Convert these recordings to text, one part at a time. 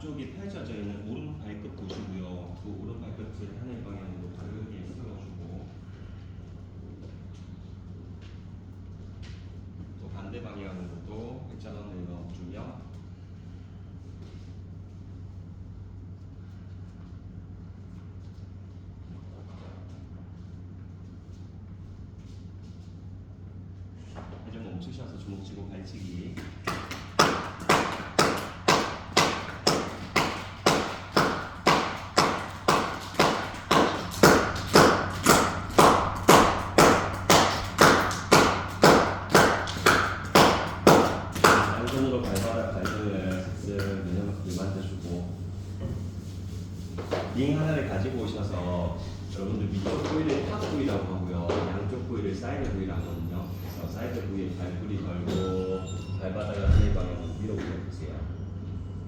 앞쪽에 펼쳐져 있는 오른 발끝 보시고요. 그 오른 발끝을 하늘 방향으로 가볍게 세워주고 또 반대 방향으로도 백자선을 넣어주며 회전 멈추셔서 주먹 쥐고 발치기. 양손으로 발바닥 발등을 슥슥 내려놓게 만져주고 링 하나를 가지고 오셔서 여러분들 위쪽 부위를 탑 부위라고 하고요. 양쪽 부위를 사이드 부위라고 하거든요. 그래서 사이드 부위에 발뿌리 걸고 발바닥을 하늘 방향으로 위로 올려보세요.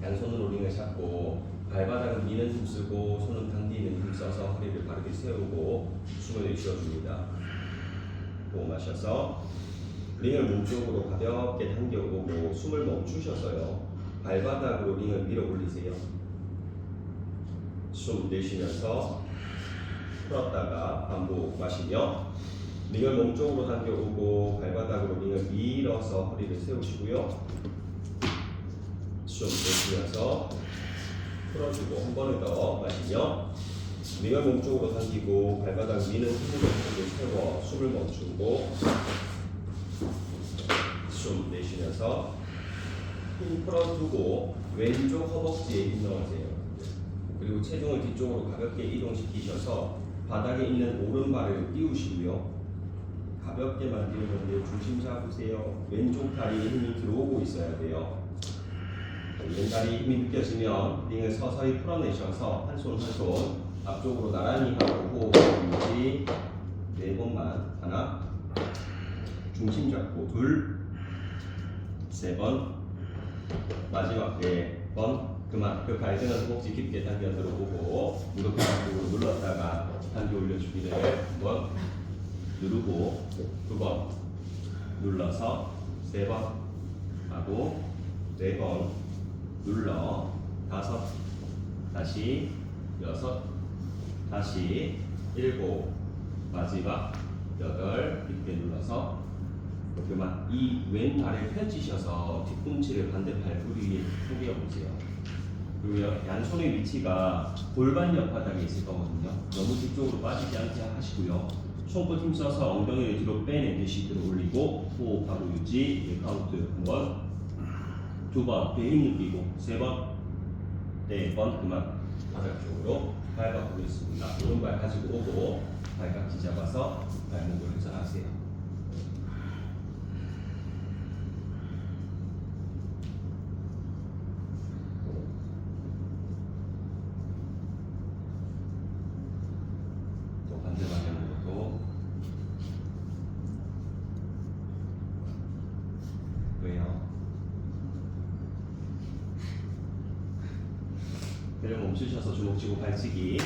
양손으로 링을 잡고 발바닥은 미는 힘 쓰고 손은 당기는 힘 써서 허리를 바르게 세우고 숨을 내쉬어줍니다. 호흡 마셔서 링을 몸쪽으로 가볍게 당겨오고 숨을 멈추셔서요. 발바닥으로 링을 밀어 올리세요. 숨 내쉬면서 풀었다가 반복 마시며 링을 몸쪽으로 당겨오고 발바닥으로 링을 밀어서 허리를 세우시고요. 숨 내쉬면서 풀어주고 한 번을 더 마시며 링을 몸쪽으로 당기고 발바닥 미는 힘으로 허리를 세워 숨을 멈추고 숨 내쉬면서 힘 풀어두고 왼쪽 허벅지에 힘 넣으세요. 그리고 체중을 뒤쪽으로 가볍게 이동시키셔서 바닥에 있는 오른발을 띄우시고요. 가볍게만 띄우는데 중심 잡으세요. 왼쪽 다리에 힘이 들어오고 있어야 돼요. 왼다리 힘이 느껴지면 링을 서서히 풀어내셔서 한 손 한 손 앞쪽으로 나란히 하고 호흡 유지 4번만. 하나, 중심 잡고 둘, 3번, 마지막 4번. 그만. 그 발등은 허벅지 깊게 당겨 들어오고 무릎 앞쪽으로 눌렀다가 당겨 올려주기를 한번 누르고 2번 눌러서 3번 하고 4번 눌러 5 다시 6 다시 7 마지막 8 깊게 눌러서 그만. 이 왼발을 펼치셔서 뒤꿈치를 반대 발뿌리 위에 숙여 보세요. 그리고 양손의 위치가 골반 옆바닥에 있을 거거든요. 너무 뒤쪽으로 빠지지 않게 하시고요. 손끝 힘써서 엉덩이를 뒤로 빼내듯이 들어 올리고 호흡하고 유지. 카운트 1번 2번 배에 힘 느끼고 3번 4번 그만. 바닥 쪽으로 밟아 보겠습니다. 오른발 가지고 오고 발깍지 잡아서 발목을 회전하세요. 또 반대 방향으로도 왜요? 내려 멈추셔서 주먹 쥐고 발치기.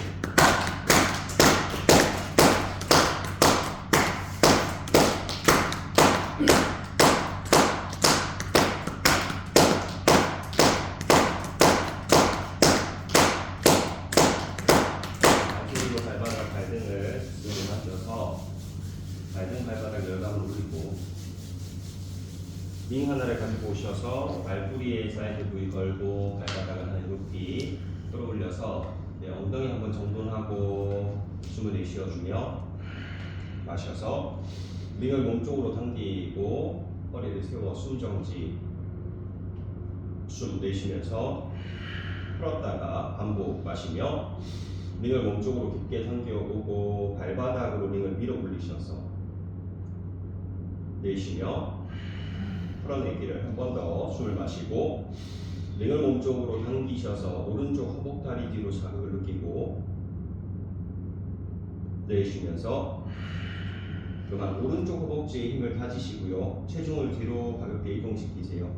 앞뒤로 발바닥 발등을 스스로 만져서 발등 발바닥 열감을 올리고 링 하나를 가지고 오셔서 발뿌리에 사이드 부위 걸고 발바닥을 하늘 높이 끌어올려서 엉덩이 한번 정돈하고 숨을 내쉬어주며 마셔서 링을 몸쪽으로 당기고 허리를 세워 숨 정지. 숨 내쉬면서 풀었다가 반복 마시며 링을 몸쪽으로 깊게 당겨오고 발바닥으로 링을 밀어 올리셔서 내쉬며 풀어내기를 한 번 더 숨을 마시고 링을 몸쪽으로 당기셔서 오른쪽 허벅다리 뒤로 자극을 느끼고 내쉬면서 그만. 오른쪽 허벅지에 힘을 가지시고요. 체중을 뒤로 가볍게 이동시키세요.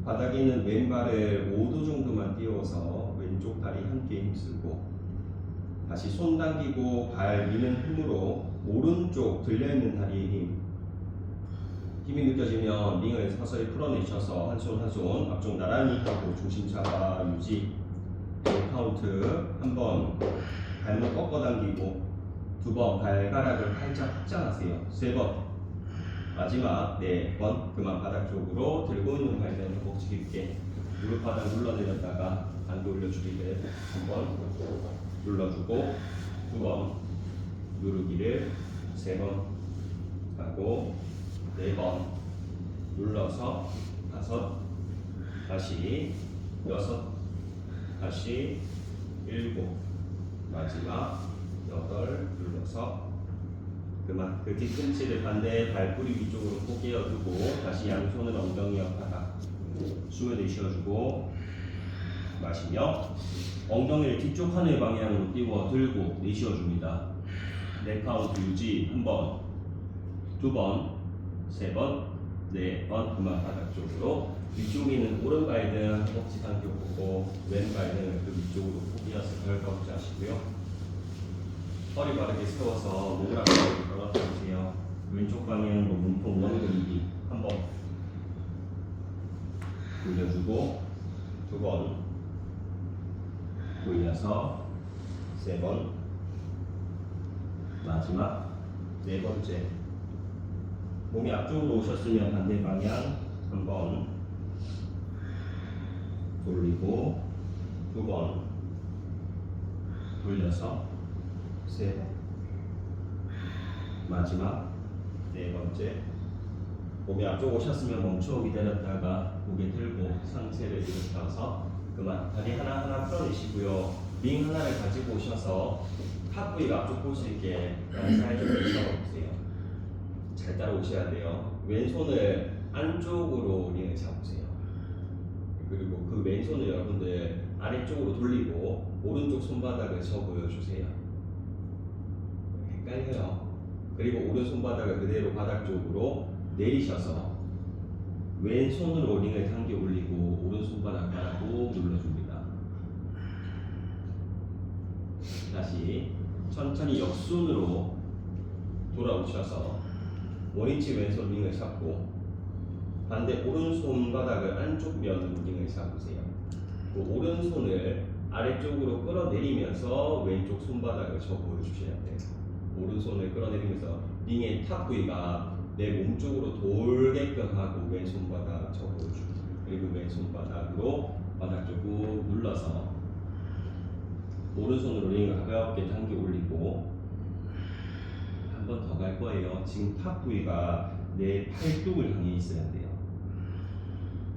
바닥에 있는 왼발을 5도 정도만 띄워서 왼쪽 다리 함께 힘쓰고 다시 손 당기고 발 미는 힘으로 오른쪽 들려있는 다리에 힘이 느껴지면 링을 서서히 풀어내셔서 한 손 한 손 앞쪽 나란히 하고 중심 잡아 유지. 카운트. 한 번 발목 꺾어 당기고, 두 번 발가락을 활짝 확장하세요. 세 번. 마지막 네 번. 그만 바닥 쪽으로 들고 있는 발은 허벅지 깊게 무릎 바닥 눌러내렸다가 안도 올려주기를 한 번 눌러주고, 두 번 누르기를 세 번 하고, 네 번 눌러서 다섯, 다시 여섯, 다시 일곱, 마지막 여덟 눌러서 그만. 그 뒤꿈치를 반대 발뿌리 위쪽으로 포개어두고 다시 양손을 엉덩이 옆 바닥 숨을 내쉬어주고 마시며 엉덩이를 뒤쪽 하늘 방향으로 띄워 들고 내쉬어줍니다. 네 카운트 유지. 한 번, 두 번, 세 번, 네 번. 그만 바닥 쪽으로. 위쪽에 있는 오른발등 허벅지 당겨보고 왼발등을 그 위쪽으로 포개어서 덜컥 자시고요. 허리 바르게 세워서 목을 앞으로 걸어주세요. 왼쪽 방향으로 몸통 원근기 한 번 돌려주고, 두 번 돌려서 세 번, 마지막 네 번째. 몸이 앞쪽으로 오셨으면 반대 방향 한 번 돌리고, 두 번 돌려서 세 번, 마지막 네 번째. 몸이 앞쪽 오셨으면 멈추어 기다렸다가 고개 들고 상체를 일으켜서 그만. 다리 하나하나 풀어내시고요. 링 하나를 가지고 오셔서 탑 부위가 앞쪽 볼 수 있게 양 사이드로 잡아보세요. 잘 따라오셔야 돼요. 왼손을 안쪽으로 링을 잡으세요. 그리고 그 왼손을 여러분들 아래쪽으로 돌리고 오른쪽 손바닥을 저 보여주세요. 헷갈려요. 그리고 오른 손바닥을 그대로 바닥 쪽으로 내리셔서 왼손으로 링을 당겨 올리고 오른 손바닥 바닥 꾹 눌러줍니다. 다시 천천히 역순으로 돌아오셔서 원위치 왼손 링을 잡고 반대 오른손 바닥을 안쪽 면 링을 잡으세요. 그 오른손을 아래쪽으로 끌어내리면서 왼쪽 손바닥을 저 보여주셔야 돼요. 오른손을 끌어내리면서 링의 탑 부위가 내 몸 쪽으로 돌게끔 하고 왼손 바닥 저 보여주고, 그리고 왼손 바닥으로 바닥 쪽 꾹 눌러서 오른손으로 링을 가볍게 당겨 올리고 한 번 더 갈 거예요. 지금 탑 부위가 내 팔뚝을 향해 있어야 돼요.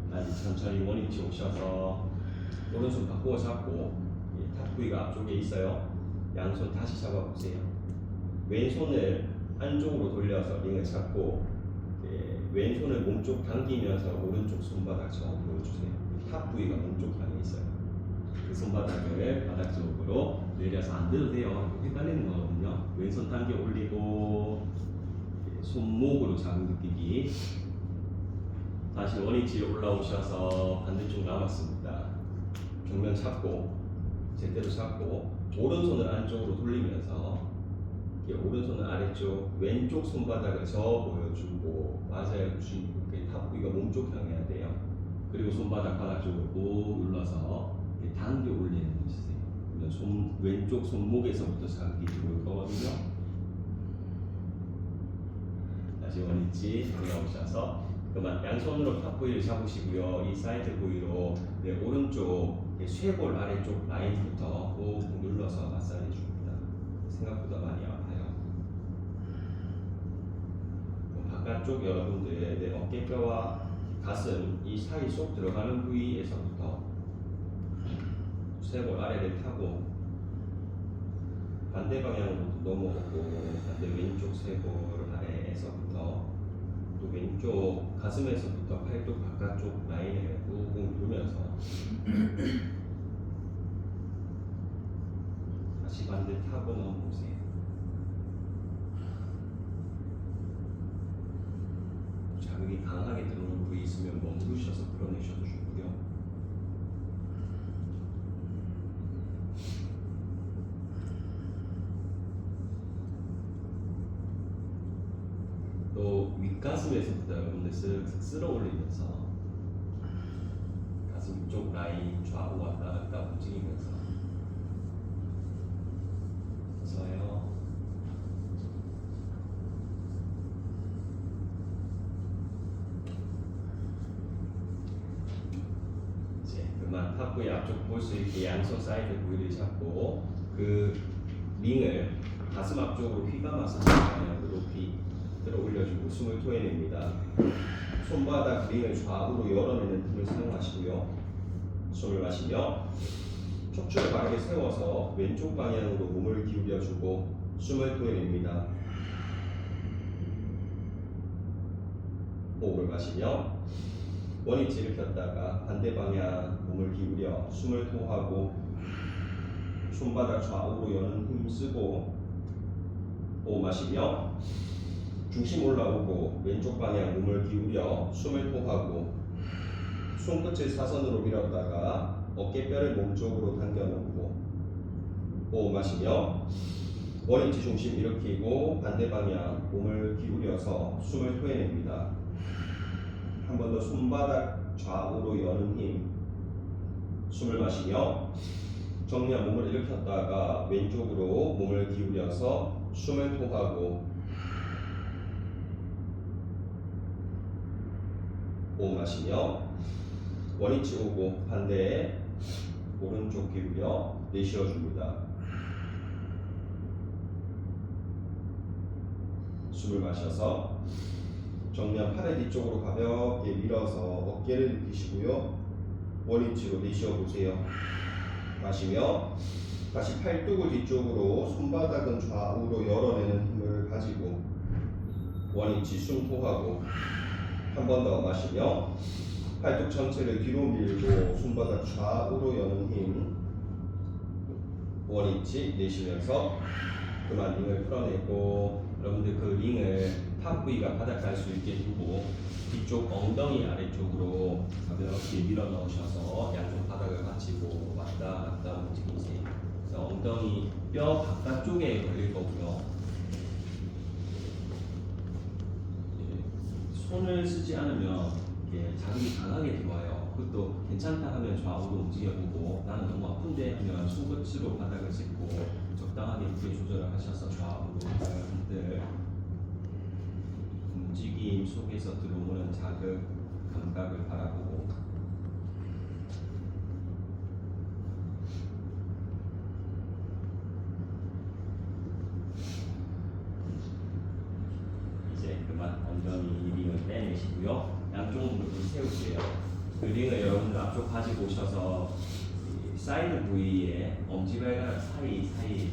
다시 천천히 원위치 오셔서 오른손 바꾸어 잡고, 탑 부위가 앞쪽에 있어요. 양손 다시 잡아보세요. 왼손을 안쪽으로 돌려서 링을 잡고 왼손을 몸쪽 당기면서 오른쪽 손바닥 저 보여주세요. 탑 부위가 몸쪽 향해 있어요. 그 손바닥을 바닥 쪽으로 내려서 안 돼도 돼요. 헷갈리는 거거든요. 왼손 당겨 올리고 손목으로 자극 느끼기. 다시 원위치로 올라오셔서 반대쪽 남았습니다. 정면 잡고 제대로 잡고 오른손을 안쪽으로 돌리면서 오른손은 아래쪽 왼쪽 손바닥을 저 보여주고, 맞아요. 탑 부위가 몸쪽 향해야 돼요. 그리고 손바닥 바닥 쪽으로 꾹 눌러서 당겨 올리는 것이세요. 그러면 왼쪽 손목에서부터 자극이 들어올 거거든요. 다시 원위치 올라오셔서 그만 양손으로 탑 부위를 잡으시고요. 이 사이드 부위로 오른쪽 쇄골 아래쪽 라인부터 꾹 눌러서 마사지 줍니다. 생각보다 많이 아파요. 바깥쪽 여러분들의 내 어깨뼈와 가슴 이 사이 쏙 들어가는 부위에서부터 쇄골 아래를 타고 반대 방향으로 넘어오고, 반대 왼쪽 쇄골 아래에서부터 또 왼쪽 가슴에서부터 팔뚝 바깥쪽 라인을 꾹꾹 누르면서 다시 반대 타고 넘어오세요. 자극이 강하게 들어오는 부위 있으면 멈추셔서 끌어내셔도 좋고요. 또 윗가슴에서부터 여러분들 쓱쓱 쓸어 올리면서 가슴 쪽 라인 좌우 왔다 갔다 움직이면서 됐어요. 이제 그만 탑부의 앞쪽 볼 수 있게 양손 사이드 부위를 잡고 그 링을 가슴 앞쪽으로 휘감아서 높이 들어 올려주고 숨을 토해냅니다. 손바닥 링을 좌우로 열어내는 힘을 사용하시고요. 숨을 마시며 척추를 바르게 세워서 왼쪽 방향으로 몸을 기울여주고 숨을 토해냅니다. 호흡을 마시며 원위치를 폈다가 반대 방향 몸을 기울여 숨을 토하고 손바닥 좌우로 여는 힘 쓰고 호흡 마시며 중심 올라오고 왼쪽 방향 몸을 기울여 숨을 토하고 손끝을 사선으로 밀었다가 어깨뼈를 몸쪽으로 당겨놓고 호흡 마시며 원위치 중심 일으키고 반대 방향 몸을 기울여서 숨을 토해냅니다. 한 번 더 손바닥 좌우로 여는 힘 숨을 마시며 정면 몸을 일으켰다가 왼쪽으로 몸을 기울여서 숨을 토하고 호흡 마시며 원위치 오고 반대에 오른쪽 기울여 내쉬어줍니다. 숨을 마셔서 정면 팔을 뒤쪽으로 가볍게 밀어서 어깨를 눕히시고요. 원위치로 내쉬어보세요. 마시며 다시 팔뚝을 뒤쪽으로 손바닥은 좌우로 열어내는 힘을 가지고 원위치 숨 토하고 한 번 더 마시며 팔뚝 전체를 뒤로 밀고 손바닥 좌우로 여는 힘 원위치 내쉬면서 그만 링을 풀어내고 여러분들 그 링을 탑 부위가 바닥 갈 수 있게 두고 뒤쪽 엉덩이 아래쪽으로 가볍게 밀어 넣으셔서 양쪽 바닥을 받치고 왔다 갔다 움직이세요. 그래서 엉덩이 뼈 바깥쪽에 걸릴 거고요. 손을 쓰지 않으면 자극이 강하게 들어와요. 그것도 괜찮다 하면 좌우로 움직여보고 나는 너무 아픈데 하면 손끝으로 바닥을 짚고 적당하게 무게 조절을 하셔서 좌우로 흔들 움직임 속에서 들어오는 자극 감각을 바라보고 이제 그만 엉덩이 링을 빼내시고요. 양쪽 무릎을 세우세요. 그 링을 여러분들 앞쪽 가지고 오셔서 사이드 부위에 엄지발가락 사이에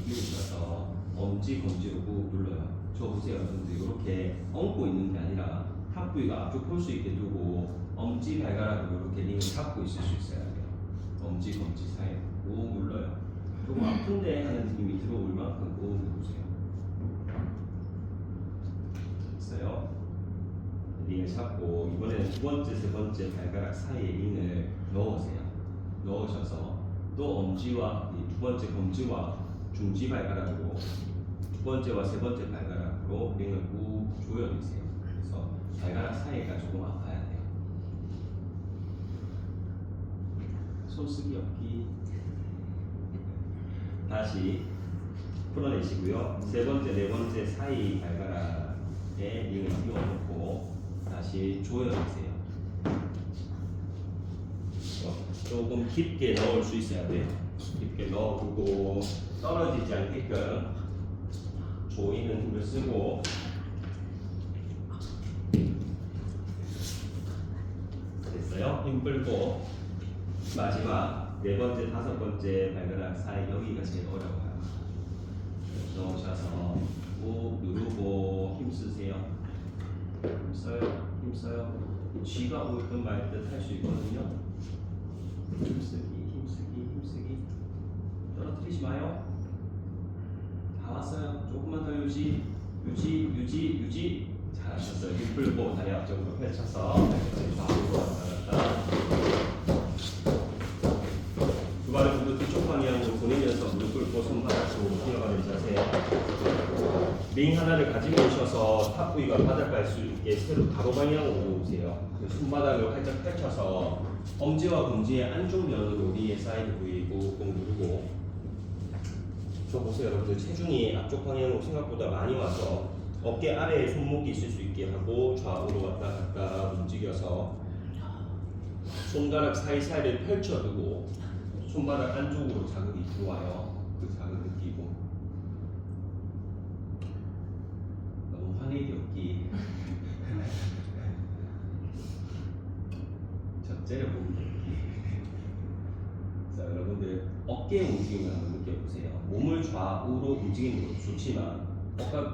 끼우셔서 엄지 검지로 꾹 눌러요. 저 보세요 여러분들 이렇게 얹고 있는 게 아니라 탑 부위가 앞쪽 볼 수 있게 두고 엄지발가락으로 이렇게 링을 잡고 있을 수 있어야 돼요. 엄지 검지 사이에 꾹 눌러요. 조금 아픈데 하는 느낌이 들어올 만큼 꾹 누르세요. 됐어요? 링을 잡고 이번에는 두 번째, 세 번째 발가락 사이에 링을 넣으세요. 넣으셔서 또 엄지와 두 번째 검지와 중지 발가락으로 두 번째와 세 번째 발가락으로 링을 꾹 조여주세요. 그래서 발가락 사이가 조금 아파야 돼요. 손 쓰기 없기. 다시 풀어내시고요. 세 번째, 네 번째 사이 발가락에 링을 끼워놓고 다시 조여주세요. 조금 깊게 넣을 수 있어야 돼요. 깊게 넣어두고 떨어지지 않게끔 조이는 힘을 쓰고 됐어요? 힘 풀고 마지막 네 번째, 다섯 번째 발가락 사이 여기가 제일 어려워요. 넣으셔서 꾹 누르고 힘 쓰세요. 힘 써요. 힘 써요. 쥐가 올 듯 말 듯 할 수 있거든요. 힘쓰기, 힘쓰기, 힘쓰기. 떨어뜨리지 마요. 다 왔어요. 조금만 더 유지. 잘하셨어요. 힘 풀고 다리 앞쪽으로 펼쳐서 좌우로 왔다 갔다. 두 발을 모두 뒤쪽 방향으로 보내면서 무릎 꿇고 손바닥으로 뛰어가는 자세. 링 하나를 가지고 오셔서 탑 부위가 바닥 갈 수 있게 세로 가로 방향으로 오세요. 손바닥을 활짝 펼쳐서 엄지와 검지의 안쪽 면으로 링의 사이드 부위 꾹꾹 누르고 저 보세요 여러분들 체중이 앞쪽 방향으로 생각보다 많이 와서 어깨 아래에 손목이 있을 수 있게 하고 좌우로 왔다 갔다 움직여서 손가락 사이사이를 펼쳐두고 손바닥 안쪽으로 자극이 들어와요. 그 자극 느끼고 너무 화내기 없기 적재를 보기 자 여러분들 어깨 움직임을 한번 느껴보세요. 몸을 좌우로 움직이는 것도 좋지만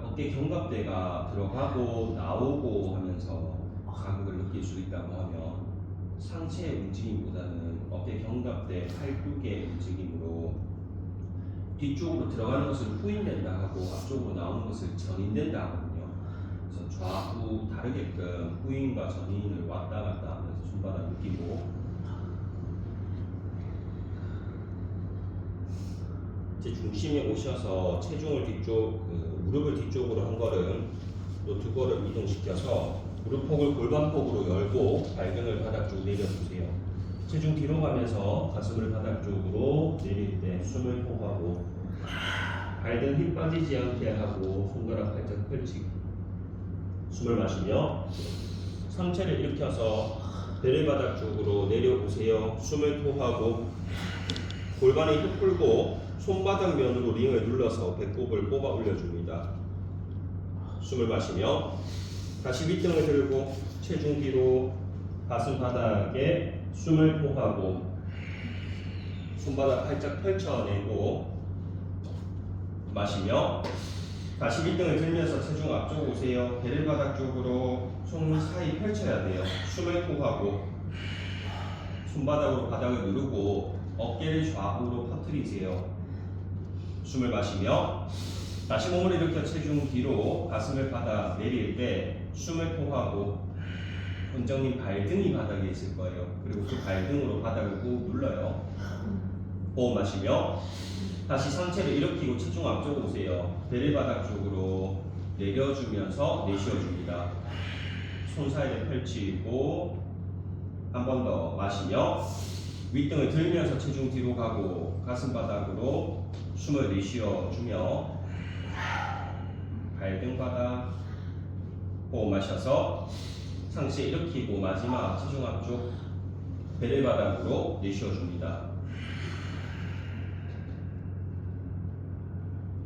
어깨 견갑대가 들어가고 나오고 하면서 자극을 느낄 수 있다고 하면 상체의 움직임보다는 어깨 견갑대 팔굽의 움직임으로 뒤쪽으로 들어가는 것을 후인된다 하고 앞쪽으로 나오는 것을 전인된다 하거든요. 그래서 좌우 다르게끔 후인과 전인을 왔다 갔다 하면서 손바닥 느끼고 제 중심에 오셔서 체중을 뒤쪽 무릎을 뒤쪽으로 한 걸음 또 두 걸음 이동시켜서 무릎폭을 골반폭으로 열고 발등을 바닥 쪽 내려주세요. 체중 뒤로 가면서 가슴을 바닥 쪽으로 내릴 때 숨을 호흡하고 발등 힘 빠지지 않게 하고 손가락 살짝 펼치고 숨을 마시며 상체를 일으켜서 배를 바닥 쪽으로 내려오세요. 숨을 토하고 골반이 뚝 풀고 손바닥 면으로 링을 눌러서 배꼽을 뽑아 올려줍니다. 숨을 마시며 다시 윗등을 들고 체중 뒤로 가슴 바닥에 숨을 토하고 손바닥 살짝 펼쳐내고 마시며 다시 윗등을 들면서 체중 앞쪽 오세요. 배를 바닥 쪽으로 손 사이 펼쳐야 돼요. 숨을 토하고 손바닥으로 바닥을 누르고 어깨를 좌우로 퍼뜨리세요. 숨을 마시며 다시 몸을 일으켜 체중 뒤로 가슴을 바닥 내릴 때 숨을 토하고 원장님 발등이 바닥에 있을 거예요. 그리고 그 발등으로 바닥을 꾹 눌러요. 호흡 마시며 다시 상체를 일으키고 체중 앞쪽 오세요. 배를 바닥 쪽으로 내려주면서 내쉬어줍니다. 손 사이를 펼치고 한 번 더 마시며 윗등을 들면서 체중 뒤로 가고 가슴 바닥으로 숨을 내쉬어주며 발등 바닥 호흡 마셔서 상체 일으키고 마지막 체중 앞쪽 배를 바닥으로 내쉬어줍니다.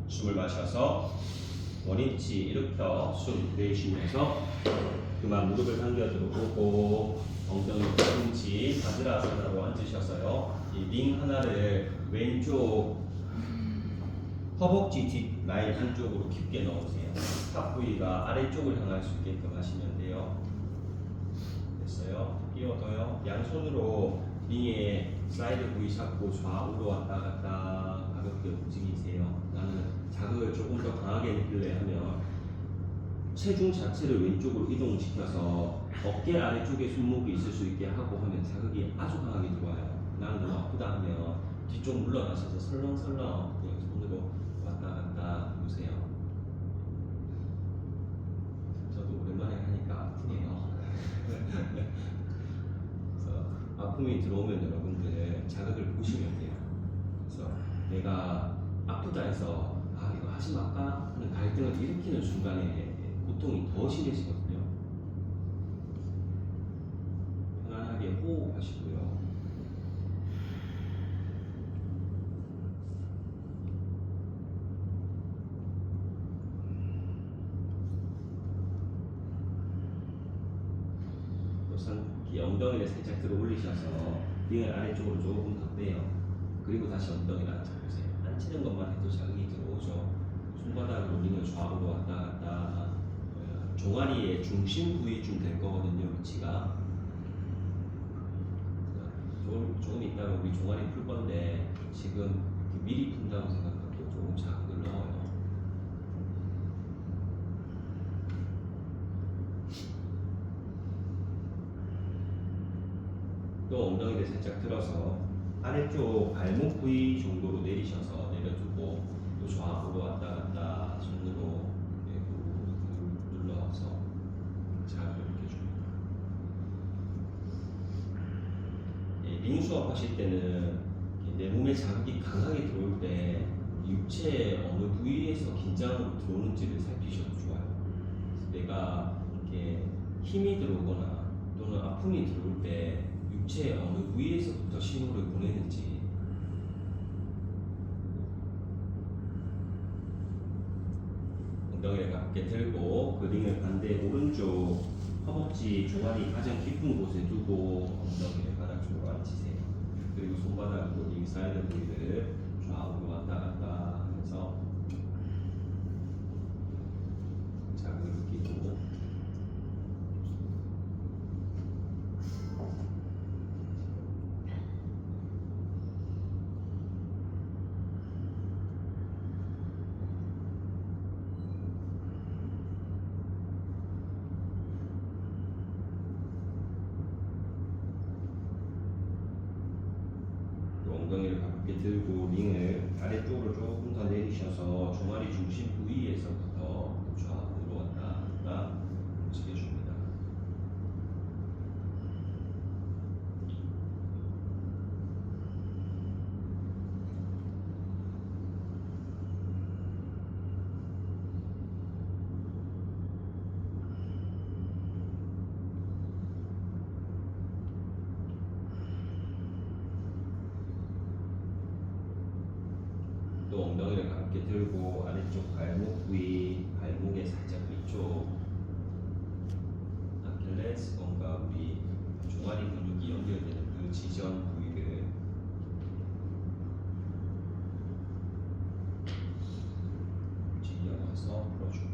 숨을 마셔서 원위치 일으켜 숨 내쉬면서 그만 무릎을 당겨 들어오고 엉덩이 뒤꿈치 바지라사나로 앉으셔서요. 이 링 하나를 왼쪽 허벅지 뒷 라인 한쪽으로 깊게 넣으세요. 탑 부위가 아래쪽을 향할 수 있게끔 하시면 돼요. 됐어요? 끼워둬요. 양손으로 링의 사이드 부위 잡고 좌우로 왔다 갔다 가볍게 움직이세요. 나는 자극을 조금 더 강하게 느낄래 하면 체중 자체를 왼쪽으로 이동시켜서 어깨 아래쪽에 손목이 있을 수 있게 하고 하면 자극이 아주 강하게 들어와요. 나는 너무 아프다 하면 뒤쪽 물러나셔서 설렁설렁 그냥 손으로 왔다 갔다 보세요. 저도 오랜만에 하니까 아프네요. 그래서 아픔이 들어오면 여러분들 자극을 보시면 돼요. 그래서 내가 아프다 해서 아 이거 하지 말까 하는 갈등을 일으키는 순간에 고통이 더 심해지거든요. 편안하게 호흡하시고요. 이 엉덩이를 살짝 들어 올리셔서 링을 아래쪽으로 조금 더 빼요. 그리고 다시 엉덩이를 앉혀보세요. 앉히는 것만 해도 자극이 들어오죠. 손바닥으로 링을 좌우로 왔다 갔다 종아리의 중심 부위쯤 될 거거든요. 위치가 조금 있다가 우리 종아리 풀 건데 지금 미리 푼다고 생각하고 조금 자극을 넣어요. 또 엉덩이를 살짝 들어서 아래쪽 발목 부위 정도로 내리셔서 내려두고 또 좌우로 왔다 갔다 손으로 눌러서 자극을 느껴줍니다. 링 수업 하실 때는 내 몸에 자극이 강하게 들어올 때 육체 어느 부위에서 긴장으로 들어오는지를 살피셔도 좋아요. 내가 이렇게 힘이 들어오거나 또는 아픔이 들어올 때 육체 어느 부위에서부터 신호를 보내는지 엉덩이를 가볍게 들고 그 링을 반대 오른쪽 허벅지 종아리 가장 깊은 곳에 두고 엉덩이를 바닥 쪽으로 앉히세요. 그리고 손바닥으로 링 사이드 부위를 좌우로 왔다 갔다 하면서 자극을 느끼고 엉덩이를 가볍게 들고 링을 아래쪽으로 조금 더 내리셔서 종아리 중심 부위에서부터 좌우로 왔다 갔다 움직여줍니다. 또 엉덩이를 가볍게 들고 아래쪽 발목 부위, 발목에 살짝 위쪽 아킬레스건과 우리 종아리 근육이 연결되는 그 지점 부위를 쥐어서 풀어주고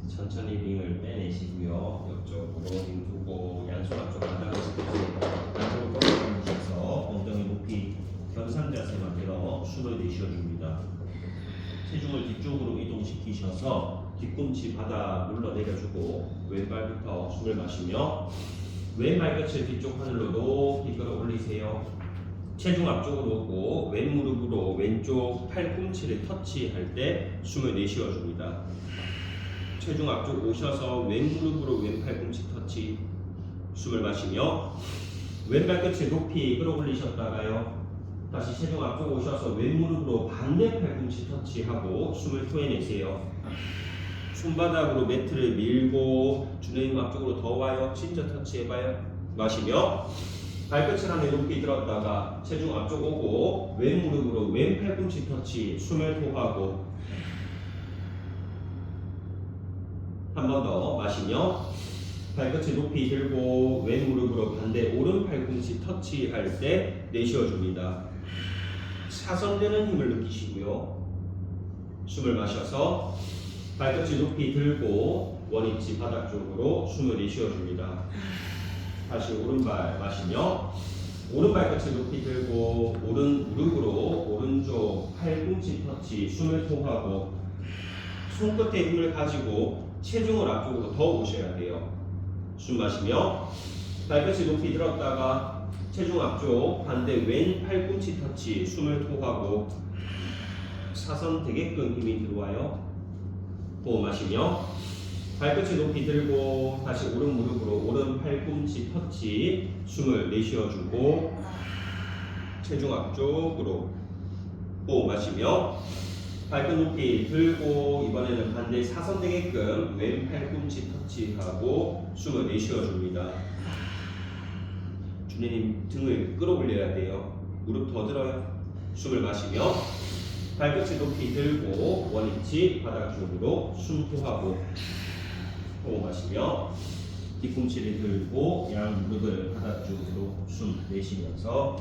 천천히 링을 빼내시고요. 옆쪽으로 링 두고 양손 앞쪽 바닥을 짚으세요. 양쪽으로 꺾어주셔서 엉덩이 높이 견상 자세 만들어 숨을 내쉬어줍니다. 체중을 뒤쪽으로 이동시키셔서 뒤꿈치 바닥 눌러 내려주고 왼발부터 숨을 마시며 왼발 끝을 뒤쪽 하늘로 높이 끌어올리세요. 체중 앞쪽으로 오고 왼 무릎으로 왼쪽 팔꿈치를 터치할 때 숨을 내쉬어줍니다. 체중 앞쪽 오셔서 왼 무릎으로 왼 팔꿈치 터치 숨을 마시며 왼발 끝을 높이 끌어올리셨다가요 다시 체중 앞쪽 오셔서 왼 무릎으로 반대 팔꿈치 터치하고 숨을 토해내세요. 손바닥으로 매트를 밀고 주님 앞쪽으로 더 와요. 진짜 터치해봐요. 마시며 발끝을 하늘 높이 들었다가 체중 앞쪽 오고 왼 무릎으로 왼 팔꿈치 터치 숨을 토하고 한 번 더 마시며 발끝을 높이 들고 왼 무릎으로 반대 오른 팔꿈치 터치할 때 내쉬어줍니다. 사선되는 힘을 느끼시고요. 숨을 마셔서 발끝을 높이 들고 원위치 바닥 쪽으로 숨을 내쉬어줍니다. 다시 오른발 마시며 오른발 끝을 높이 들고 오른 무릎으로 오른쪽 팔꿈치 터치 숨을 토하고 손끝에 힘을 가지고 체중을 앞쪽으로 더 오셔야 돼요. 숨 마시며 발끝을 높이 들었다가 체중 앞쪽 반대 왼 팔꿈치 터치 숨을 토하고 사선 되게끔 힘이 들어와요. 호흡 마시며 발끝을 높이 들고 다시 오른 무릎으로 오른 팔꿈치 터치 숨을 내쉬어주고 체중 앞쪽으로 호흡 마시며 발끝 높이 들고 이번에는 반대 사선 되게끔 왼 팔꿈치 터치하고 숨을 내쉬어줍니다. 주님 등을 끌어올려야 돼요. 무릎 더 들어요. 숨을 마시며 발끝을 높이 들고 원위치 바닥 쪽으로 숨 토하고 호흡 마시며 뒤꿈치를 들고 양 무릎을 바닥 쪽으로 숨 내쉬면서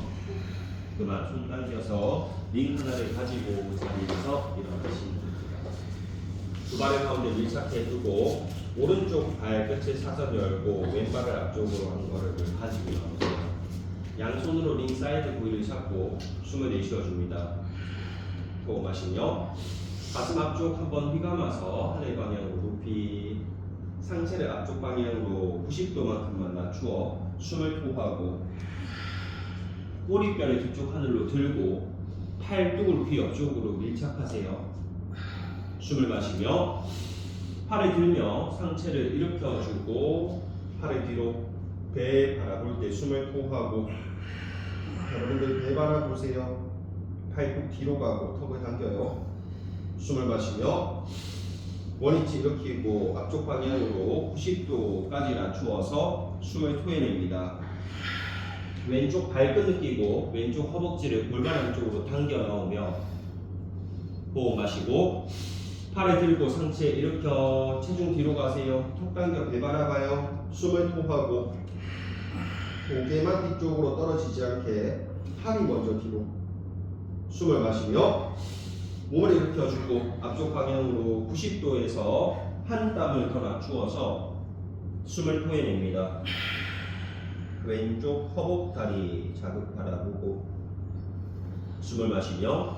그만 손 당겨서 링 하나를 가지고 자리에서 일어나시면 됩니다. 두 발을 가운데 밀착해 두고 오른쪽 발끝을 사선 열고 왼발을 앞쪽으로 한 거를 가지고 나오세요. 양손으로 링 사이드 부위를 잡고 숨을 내쉬어줍니다. 호흡 마시며 가슴 앞쪽 한번 휘감아서 하늘 방향으로 높이 상체를 앞쪽 방향으로 90도만큼만 낮추어 숨을 토하고 꼬리뼈를 뒤쪽 하늘로 들고 팔뚝을 귀 옆쪽으로 밀착하세요. 숨을 마시며 팔을 들며 상체를 일으켜주고 팔을 뒤로 배 바라볼 때 숨을 토하고 여러분들 배 바라보세요. 팔뚝 뒤로 가고 턱을 당겨요. 숨을 마시며 원위치 일으키고 앞쪽 방향으로 90도까지 낮추어서 숨을 토해냅니다. 왼쪽 발끝 느끼고 왼쪽 허벅지를 골반 안쪽으로 당겨 넣으며 호흡 마시고 팔을 들고 상체 일으켜 체중 뒤로 가세요. 턱 당겨 배 바라봐요. 숨을 토하고 고개만 뒤쪽으로 떨어지지 않게 팔이 먼저 뒤로 숨을 마시며 몸을 일으켜주고 앞쪽 방향으로 90도에서 한 땀을 더 낮추어서 숨을 토해냅니다. 왼쪽 허벅 다리 자극 바라보고 숨을 마시며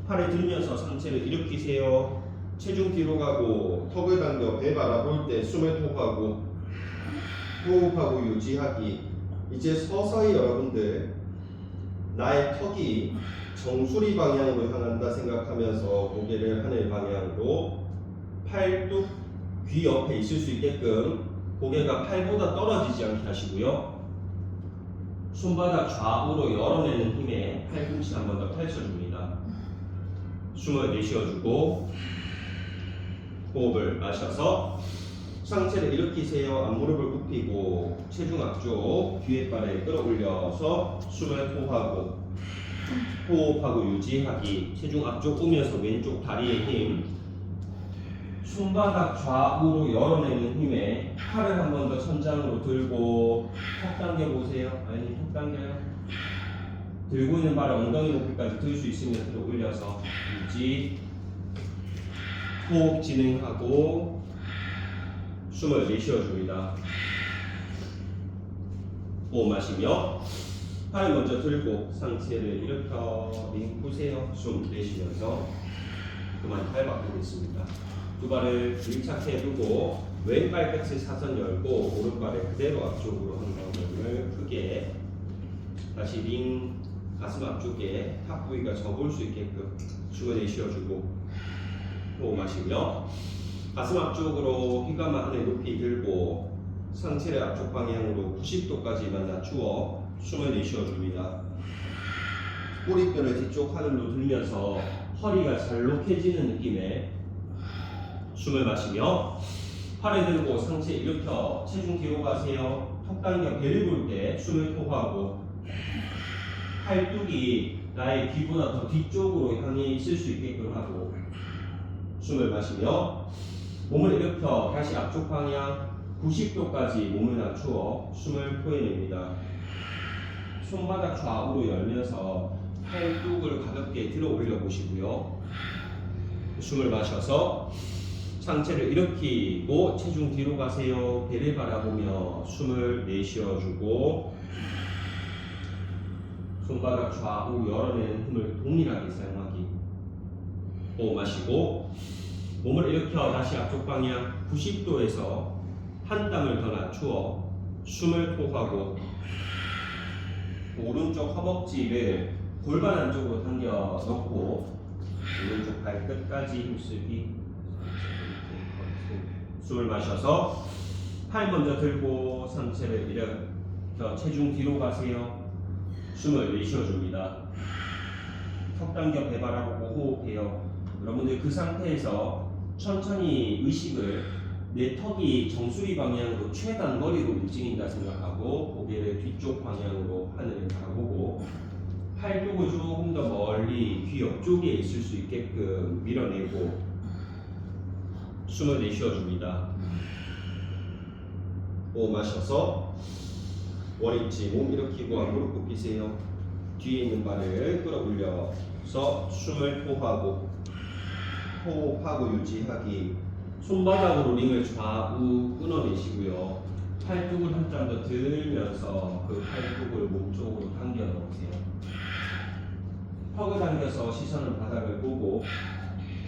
팔을 들면서 상체를 일으키세요. 체중 뒤로 가고 턱을 당겨 배 바라볼 때 숨을 토하고 호흡하고 유지하기. 이제 서서히 여러분들 나의 턱이 정수리 방향으로 향한다 생각하면서 고개를 하늘 방향으로 팔뚝 귀 옆에 있을 수 있게끔 고개가 팔보다 떨어지지 않게 하시고요. 손바닥 좌우로 열어내는 힘에 팔꿈치 한 번 더 펼쳐줍니다. 숨을 내쉬어주고 호흡을 마셔서 상체를 일으키세요. 앞무릎을 굽히고 체중 앞쪽 뒤에 발을 끌어올려서 숨을 토하고 호흡하고 유지하기. 체중 앞쪽 오면서 왼쪽 다리의 힘. 손바닥 좌우로 열어내는 힘에 팔을 한 번 더 천장으로 들고 턱 당겨보세요. 아니 턱 당겨요. 들고 있는 발을 엉덩이 높이까지 들 수 있으면 들어 올려서 유지. 호흡 진행하고 숨을 내쉬어줍니다. 호흡 마시며 팔을 먼저 들고 상체를 일으켜 링 푸세요. 숨 내쉬면서 그만 팔 바꾸겠습니다. 두 발을 밀착해 두고 왼발 끝을 사선 열고 오른발을 그대로 앞쪽으로 한 방향을 크게 다시 링 가슴 앞쪽에 탑 부위가 접을 수 있게끔 숨을 내쉬어주고 호흡 마시며 가슴 앞쪽으로 휘감아 하늘 높이 들고 상체를 앞쪽 방향으로 90도까지만 낮추어 숨을 내쉬어줍니다. 꼬리뼈를 뒤쪽 하늘로 들면서 허리가 잘록해지는 느낌에 숨을 마시며 팔을 들고 상체 일으켜 체중 뒤로 가세요. 턱 당겨 배를 볼 때 숨을 토하고 팔뚝이 나의 귀보다 더 뒤쪽으로 향해 있을 수 있게끔 하고 숨을 마시며 몸을 일으켜 다시 앞쪽 방향 90도까지 몸을 낮추어 숨을 토해냅니다. 손바닥 좌우로 열면서 팔뚝을 가볍게 들어 올려 보시고요. 숨을 마셔서 상체를 일으키고 체중 뒤로 가세요. 배를 바라보며 숨을 내쉬어주고 손바닥 좌우 열어내는 힘을 동일하게 사용하기. 호흡 마시고 몸을 일으켜 다시 앞쪽 방향 90도에서 한 땀을 더 낮추어 숨을 토하고 오른쪽 허벅지를 골반 안쪽으로 당겨 넣고 오른쪽 발끝까지 힘쓰기. 숨을 마셔서 팔 먼저 들고 상체를 일으켜 체중 뒤로 가세요. 숨을 내쉬어줍니다. 턱 당겨 배 바라보고 호흡해요. 여러분들 그 상태에서 천천히 의식을 내 턱이 정수리 방향으로 최단 거리로 움직인다 생각하고 고개를 뒤쪽 방향으로 하늘을 바라보고 팔뚝을 조금 더 멀리 귀 옆쪽에 있을 수 있게끔 밀어내고 숨을 내쉬어줍니다. 호흡 마셔서 원위치 몸 일으키고 앞무릎 굽히세요. 뒤에 있는 발을 끌어올려서 숨을 토하고 호흡하고 유지하기. 손바닥으로 링을 좌우 끊어내시고요. 팔뚝을 한 땀 더 들면서 그 팔뚝을 몸쪽으로 당겨 넣으세요. 턱을 당겨서 시선은 바닥을 보고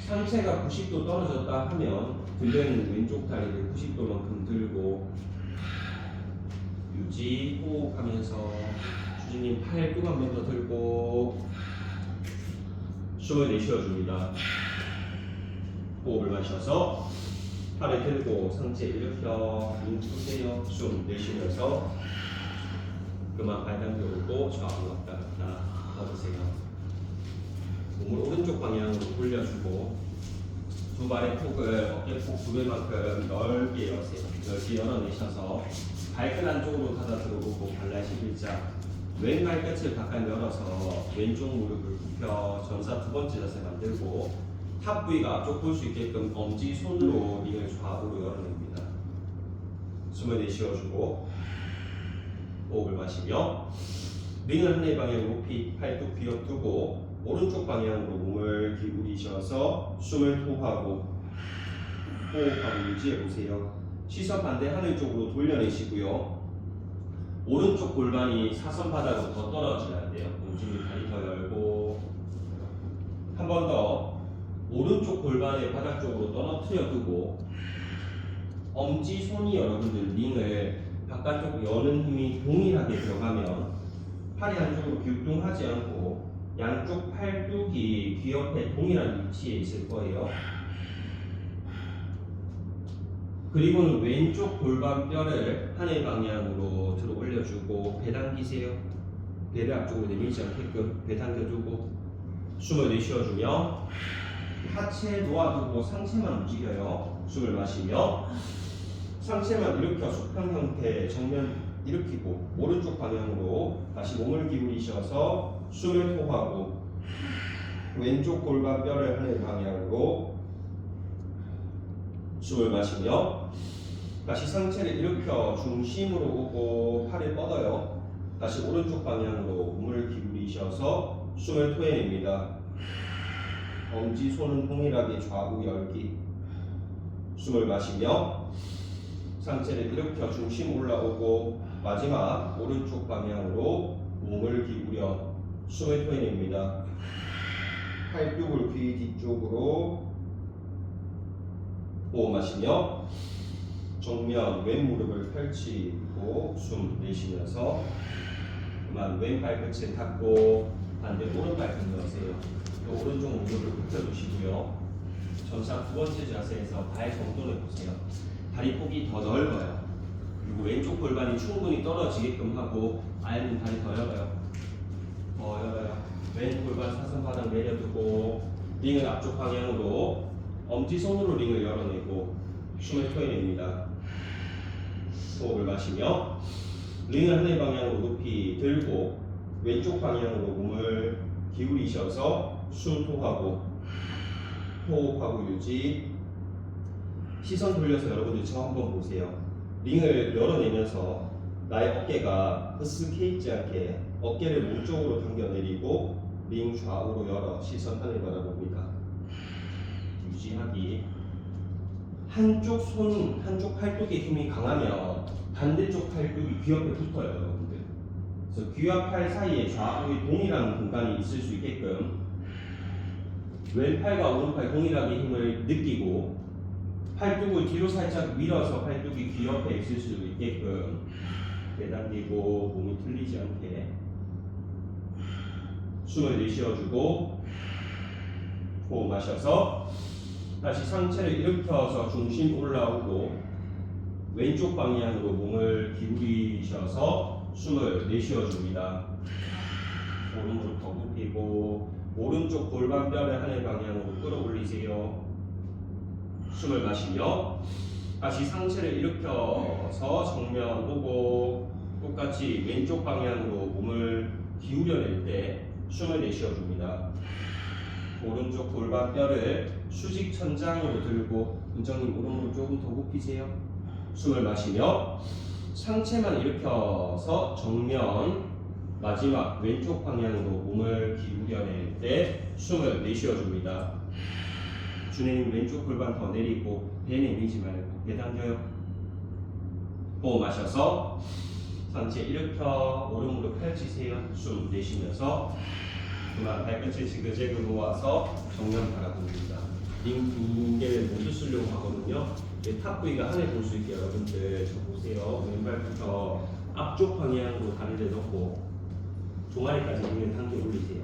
상체가 90도 떨어졌다 하면 들려있는 왼쪽 다리를 90도만큼 들고 유지. 호흡하면서 주진님 팔뚝 한 번 더 들고 숨을 내쉬어줍니다. 호흡을 마셔서 팔을 들고 상체 일으켜 링 푸세요. 숨 내쉬면서 그만 발 당겨오고 좌우로 왔다 갔다 걸으세요. 몸을 오른쪽 방향으로 돌려주고 두 발의 폭을 어깨폭 2배만큼 넓게 여세요. 넓게 열어내셔서 발끝 안쪽으로 닫아 들어오고 발날씨 일자 왼 발끝을 바깥 열어서 왼쪽 무릎을 굽혀 전사 두 번째 자세 만들고 탑 부위가 앞쪽 볼 수 있게끔 엄지 손으로 링을 좌우로 열어냅니다. 숨을 내쉬어주고 호흡을 마시며 링을 하늘 방향 높이 팔뚝 비워두고 오른쪽 방향으로 몸을 기울이셔서 숨을 토하고 호흡하고 유지해보세요. 시선 반대 하늘 쪽으로 돌려내시고요. 오른쪽 골반이 사선 바닥으로 더 떨어져야 돼요. 몸집이 다리 더 열고 한 번 더 오른쪽 골반의 바닥 쪽으로 떨어뜨려 두고 엄지손이 여러분들 링을 바깥쪽 여는 힘이 동일하게 들어가면 팔이 한쪽으로 기울동하지 않고 양쪽 팔뚝이 귀 옆에 동일한 위치에 있을 거예요. 그리고는 왼쪽 골반 뼈를 하늘 방향으로 들어 올려주고 배 당기세요. 배를 앞쪽으로 내밀지 않게끔 배 당겨두고 숨을 내쉬어주며 하체 놓아두고 상체만 움직여요. 숨을 마시며 상체만 일으켜 수평 형태 정면 일으키고 오른쪽 방향으로 다시 몸을 기울이셔서 숨을 토하고 왼쪽 골반 뼈를 하늘 방향으로 숨을 마시며 다시 상체를 일으켜 중심으로 오고 팔을 뻗어요. 다시 오른쪽 방향으로 몸을 기울이셔서 숨을 토해냅니다. 엄지 손은 동일하게 좌우 열기. 숨을 마시며 상체를 일으켜 중심 올라오고 마지막 오른쪽 방향으로 몸을 기울여 숨을 토해냅니다. 팔뚝을 귀 뒤쪽으로 호흡 마시며 정면 왼 무릎을 펼치고 숨 내쉬면서 그만 왼 발끝을 닫고 반대 오른 발끝 넣으세요. 또 오른쪽 무릎을 굽혀주시고요. 전사 두 번째 자세에서 발 정돈해 보세요. 다리 폭이 더 넓어요. 그리고 왼쪽 골반이 충분히 떨어지게끔 하고 알는 다리 더 열어요. 더 열어요. 왼 골반 사선 바닥 내려두고 링을 앞쪽 방향으로 엄지손으로 링을 열어내고 숨을 토해냅니다. 호흡을 마시며 링을 하늘 방향으로 높이 들고 왼쪽 방향으로 몸을 기울이셔서 숨 토하고 호흡하고 유지. 시선 돌려서 여러분들 저 한번 보세요. 링을 열어내면서 나의 어깨가 흐스케 있지 않게 어깨를 몸 쪽으로 당겨내리고 링 좌우로 열어 시선 하늘 바라봅니다. 유지하기. 한쪽 손, 한쪽 팔뚝의 힘이 강하면 반대쪽 팔뚝이 귀 옆에 붙어요, 여러분들. 그래서 귀와 팔 사이에 좌우의 동일한 공간이 있을 수 있게끔 왼팔과 오른팔 동일하게 힘을 느끼고 팔뚝을 뒤로 살짝 밀어서 팔뚝이 귀 옆에 있을 수 있게끔 내당기고 몸이 틀리지 않게 숨을 내쉬어주고 호흡 마셔서 다시 상체를 일으켜서 중심 올라오고 왼쪽 방향으로 몸을 기울이셔서 숨을 내쉬어줍니다. 오른 무릎 더 굽히고 오른쪽 골반뼈를 하늘 방향으로 끌어올리세요. 숨을 마시며 다시 상체를 일으켜서 정면 오고 똑같이 왼쪽 방향으로 몸을 기울여낼 때 숨을 내쉬어줍니다. 오른쪽 골반뼈를 수직 천장으로 들고 은정님 오른 무릎 조금 더 굽히세요. 숨을 마시며 상체만 일으켜서 정면 마지막 왼쪽 방향으로 몸을 기울여낼 때 숨을 내쉬어줍니다. 주님 왼쪽 골반 더 내리고 배 내밀지 말고 배 당겨요. 호흡 마셔서 상체 일으켜 오른 무릎 펼치세요. 숨 내쉬면서 그만 발끝을 지그재그 모아서 정면 바라봅니다. 링 두 개를 모두 쓰려고 하거든요. 탑 부위가 하늘 볼 수 있게 여러분들 저 보세요. 왼발부터 앞쪽 방향으로 다리를 넣고 종아리까지 링을 당겨 올리세요.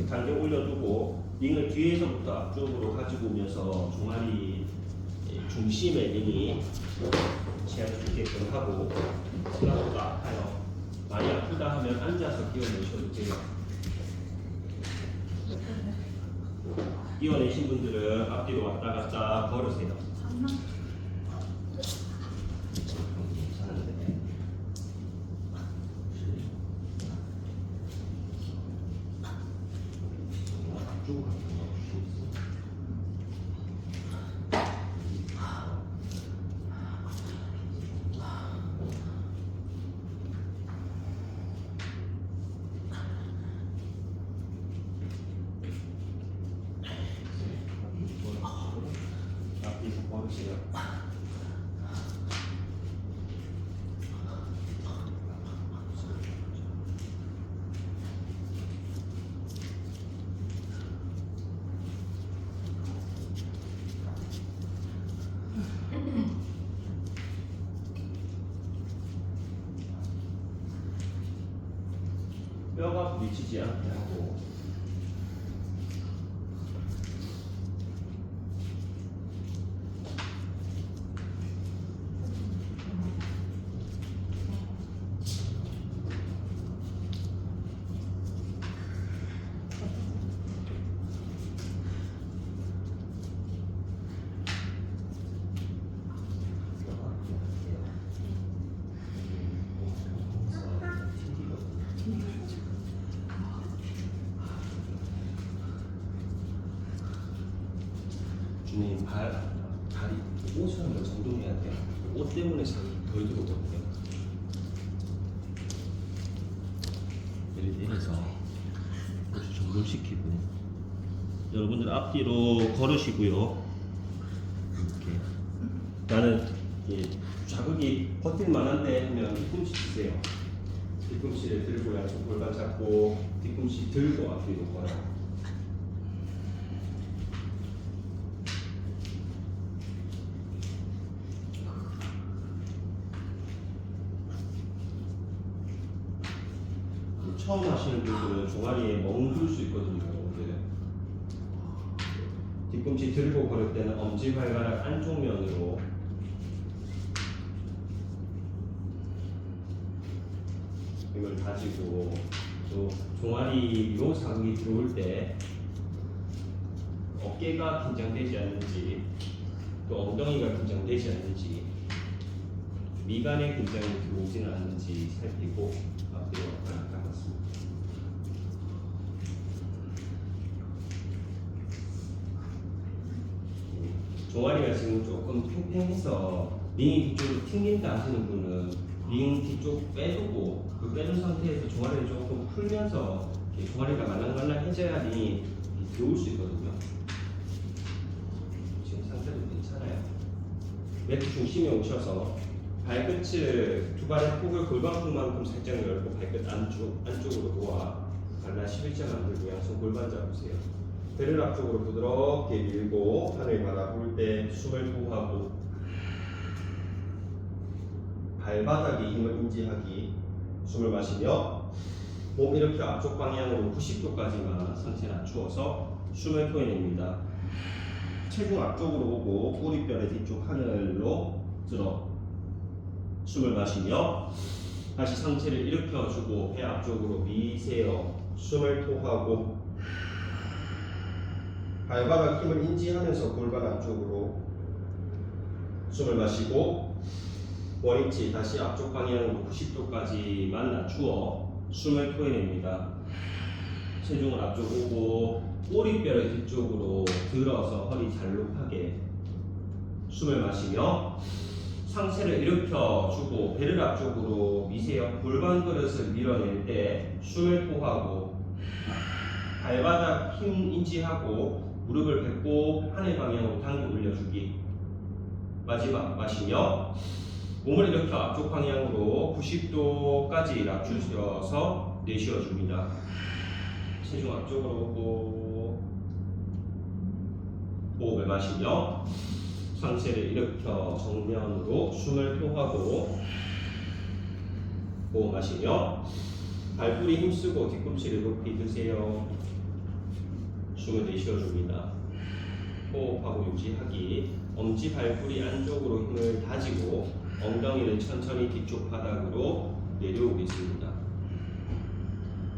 당겨 올려두고 링을 뒤에서부터 앞쪽으로 가지고 오면서 종아리 중심에 링이 취할 수 있게끔 하고 생각보다 아파요. 많이 아프다 하면 앉아서 끼워내셔도 돼요. 끼워내신 분들은 앞뒤로 왔다 갔다 걸으세요. 괜찮은데. 앞쪽으로 앞뒤로 걸으세요. 뼈가 부딪히지 않게 하고 주님 다리 옷을 한번 정돈해야 돼요. 옷 때문에 살이 덜 들어오거든요. 예를 들어서 옷을 정돈시키고 여러분들 앞뒤로 걸으시고요. 이렇게 나는 자극이 버틸 만한데 하면 뒤꿈치 드세요. 뒤꿈치를 들고 양쪽 골반 잡고 뒤꿈치 들고 앞뒤로 걸어요. 처음 하시는 분들은 종아리에 멍들 수 있거든요. 뒤꿈치 들고 걸을 때는 엄지발가락 안쪽 면으로 힘을 가지고 또 종아리로 자극이 들어올 때 어깨가 긴장되지 않는지 또 엉덩이가 긴장되지 않는지 미간에 긴장이 들어오지는 않는지 살피고 앞뒤로 왔다 갔다 하겠습니다. 종아리가 지금 조금 팽팽해서 링이 뒤쪽으로 튕긴다 하시는 분은 링 뒤쪽 빼두고 그 빼둔 상태에서 종아리를 조금 풀면서 종아리가 말랑말랑해져야 링이 들어올 수 있거든요. 지금 상태도 괜찮아요. 매트 중심에 오셔서 발끝을 두 발의 폭을 골반폭만큼 살짝 열고 발끝 안쪽으로 놓아 발라 11자 만들고 양손 골반 잡으세요. 배를 앞쪽으로 부드럽게 밀고 하늘 바라볼 때 숨을 호흡하고 발바닥에 힘을 인지하기. 숨을 마시며 몸 이렇게 앞쪽 방향으로 90도까지만 상체 낮추어서 숨을 토해냅니다. 체중 앞쪽으로 오고 꼬리뼈의 뒤쪽 하늘로 들어 숨을 마시며 다시 상체를 일으켜주고 배 앞쪽으로 미세요. 숨을 토하고 발바닥 힘을 인지하면서 골반 앞쪽으로 숨을 마시고 원위치 다시 앞쪽 방향으로 90도까지만 낮추어 숨을 토해냅니다. 체중을 앞쪽 오고 꼬리뼈를 뒤쪽으로 들어서 허리 잘록하게 숨을 마시며 상체를 일으켜주고 배를 앞쪽으로 미세요. 골반 그릇을 밀어낼 때 숨을 토하고 발바닥 힘 인지하고 무릎을 뱉고 하늘 방향으로 당겨 올려주기. 마지막 마시며 몸을 일으켜 앞쪽 방향으로 90도까지 낮추셔서 내쉬어줍니다. 체중 앞쪽으로 오고 호흡을 마시며 상체를 일으켜 정면으로 숨을 토하고 호흡 마시며 발뿌리 힘쓰고 뒤꿈치를 높이 드세요. 숨을 내쉬어줍니다. 호흡하고 유지하기. 엄지 발뿌리 안쪽으로 힘을 다지고 엉덩이를 천천히 뒤쪽 바닥으로 내려오겠습니다.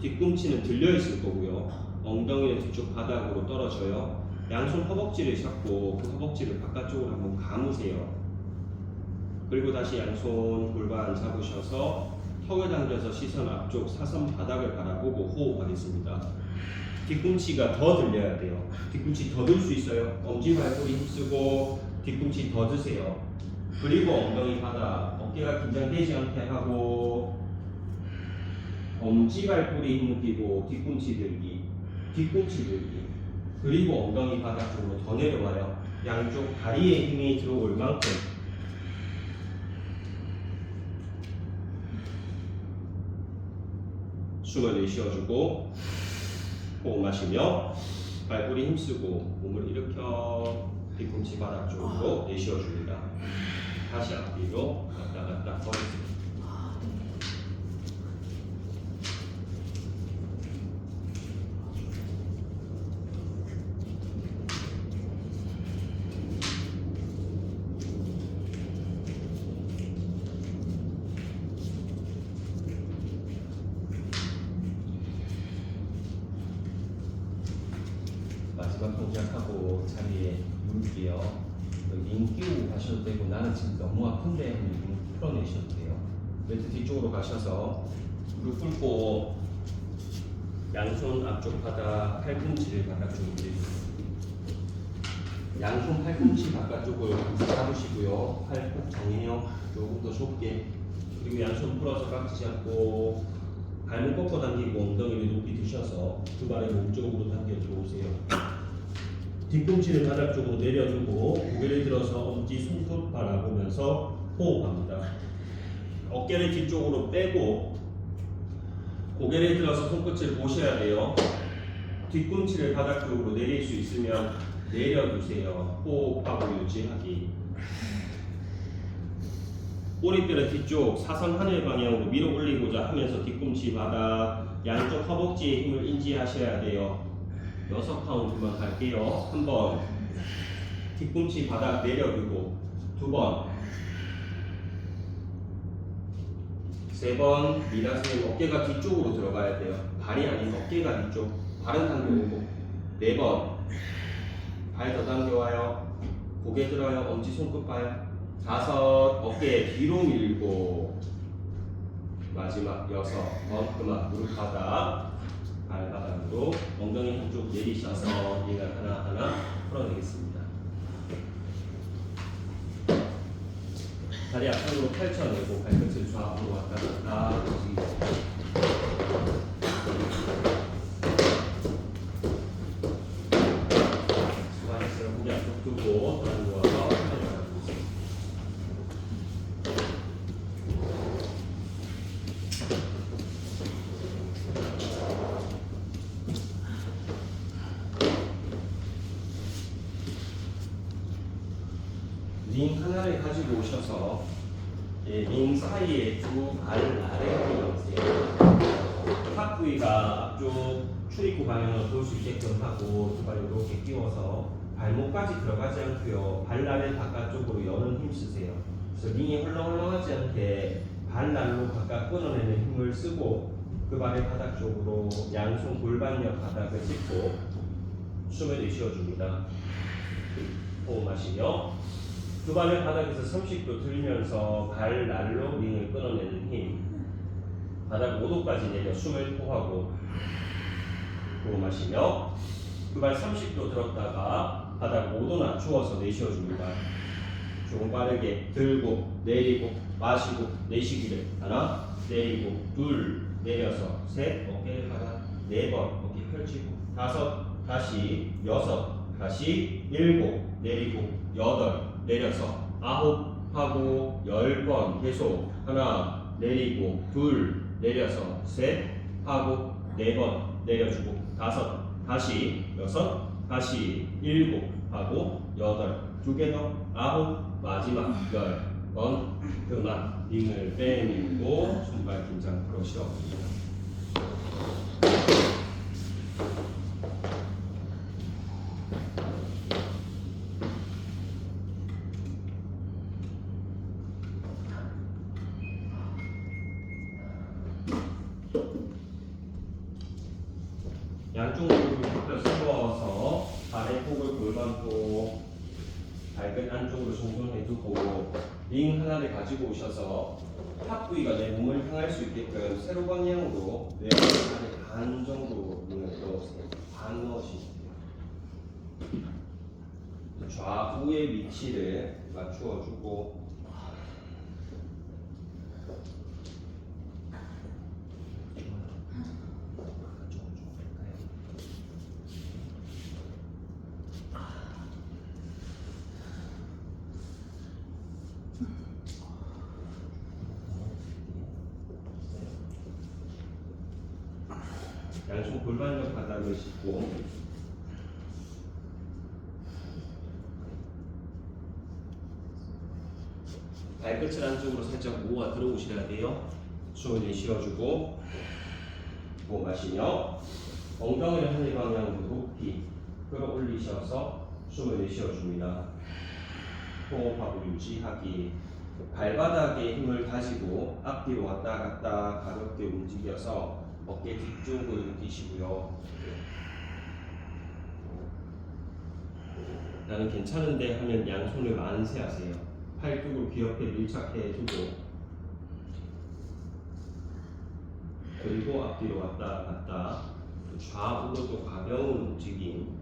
뒤꿈치는 들려있을 거고요. 엉덩이는 뒤쪽 바닥으로 떨어져요. 양손 허벅지를 잡고 그 허벅지를 바깥쪽으로 한번 감으세요. 그리고 다시 양손 골반 잡으셔서 턱을 당겨서 시선 앞쪽 사선 바닥을 바라보고 호흡하겠습니다. 뒤꿈치가 더 들려야 돼요. 뒤꿈치 더 들 수 있어요. 엄지 발꼬리 힘쓰고 뒤꿈치 더 드세요. 그리고 엉덩이 바닥, 어깨가 긴장되지 않게 하고 엄지 발꼬리 힘 느끼고 뒤꿈치 들기, 뒤꿈치 들기. 그리고 엉덩이 바닥 쪽으로 더 내려와요. 양쪽 다리에 힘이 들어올 만큼. 숨을 내쉬어주고 호흡 마시며 발꼬리 힘쓰고 몸을 일으켜 뒤꿈치 바닥 쪽으로 내쉬어줍니다. 다시 앞뒤로 갔다 갔다 거리세요. 마지막 동작하고 자리에 누울게요. 링 끼우고 가셔도 되고 나는 지금 너무 아픈데 링 풀어내셔도 돼요. 매트 뒤쪽으로 가셔서 무릎 꿇고 양손 앞쪽 바닥 팔꿈치를 바깥쪽으로 내주세요. 양손 팔꿈치 바깥쪽을 잡으시고요. 팔 꼭 정해요. 조금 더 좁게. 그리고 양손 풀어서 깍지 잡고 발목 꺾어 당기고 엉덩이를 높이 드셔서 두 발을 몸쪽으로 당겨 들어오세요. 뒤꿈치를 바닥 쪽으로 내려주고 고개를 들어서 엄지 손톱 바라보면서 호흡합니다. 어깨를 뒤쪽으로 빼고 고개를 들어서 손끝을 보셔야 돼요. 뒤꿈치를 바닥 쪽으로 내릴 수 있으면 내려두세요. 호흡하고 유지하기. 꼬리뼈를 뒤쪽 사선 하늘 방향으로 밀어 올리고자 하면서 뒤꿈치 바닥 양쪽 허벅지에 힘을 인지하셔야 돼요. 6카운트만 갈게요. 1번 뒤꿈치 바닥 내려두고 2번 3번 미라스는 어깨가 뒤쪽으로 들어가야 돼요. 발이 아닌 어깨가 뒤쪽. 발은 당겨오고 4번 발 더 당겨와요. 고개 들어요. 엄지 손끝 봐요. 5 어깨 뒤로 밀고 마지막 6번 그만 무릎 바닥 발바닥으로 엉덩이 한쪽 내리셔서 얘가 하나하나 풀어내겠습니다. 다리 앞으로 펼쳐내고 발끝을 좌우로 왔다 갔다 움직이세요. 수고하셨어요. 고개 앞쪽 두고 돌아 누워서 내려가고 있습니다. 링 하나를 가지고 오셔서 링 사이에 두 발 아래로 넣으세요. 탑 부위가 앞쪽 출입구 방향으로 볼 수 있게끔 하고 두 발 이렇게 끼워서 발목까지 들어가지 않고요. 발날을 바깥쪽으로 여는 힘 쓰세요. 그래서 링이 헐렁헐렁하지 않게 발날로 바깥 끊어내는 힘을 쓰고 그 발의 바닥 쪽으로 양손 골반옆 바닥을 짚고 숨을 내쉬어줍니다. 호흡 마시며 두 발을 바닥에서 30도 들면서 발 날로 링을 끊어내는 힘. 바닥 5도까지 내려 숨을 토하고 호흡 마시며 두 발 30도 들었다가 바닥 5도 낮추어서 내쉬어줍니다. 조금 빠르게 들고 내리고 마시고 내쉬기를. 하나 내리고 둘 내려서 셋 어깨를 바닥 4번 어깨 펼치고 5 다시 6 다시 7 내리고 8 내려서 9 하고 10번 계속. 하나 내리고 둘 내려서 셋 하고 4번 내려주고 5 다시 6 다시 7 하고 8 두 개 더 9 마지막 10번 그만. 링을 빼밀고 손발 긴장 풀으시오. 양쪽 무릎을 굽혀 세워서 아래폭을 골반폭 발끝 안쪽으로 정돈해두고 링 하나를 가지고 오셔서 탑 부위가 내 몸을 향할 수 있게끔 세로 방향으로 내 발을 반 정도 링을 넣으세요. 반 넣으시면 돼요. 좌우의 위치를 맞추어주고 양손 골반옆 바닥을 짚고 발끝을 안쪽으로 살짝 모아 들어오셔야 돼요. 숨을 내쉬어주고 호흡 마시며 엉덩이를 하늘 방향으로 높이 끌어올리셔서 숨을 내쉬어줍니다. 호흡하고 유지하기. 발바닥에 힘을 가지고 앞뒤로 왔다 갔다 가볍게 움직여서 어깨 뒤쪽을 느끼시고요. 나는 괜찮은데 하면 양손을 만세하세요. 팔뚝을 귀 옆에 밀착해 두고 그리고 앞뒤로 왔다 갔다 좌우로도 가벼운 움직임.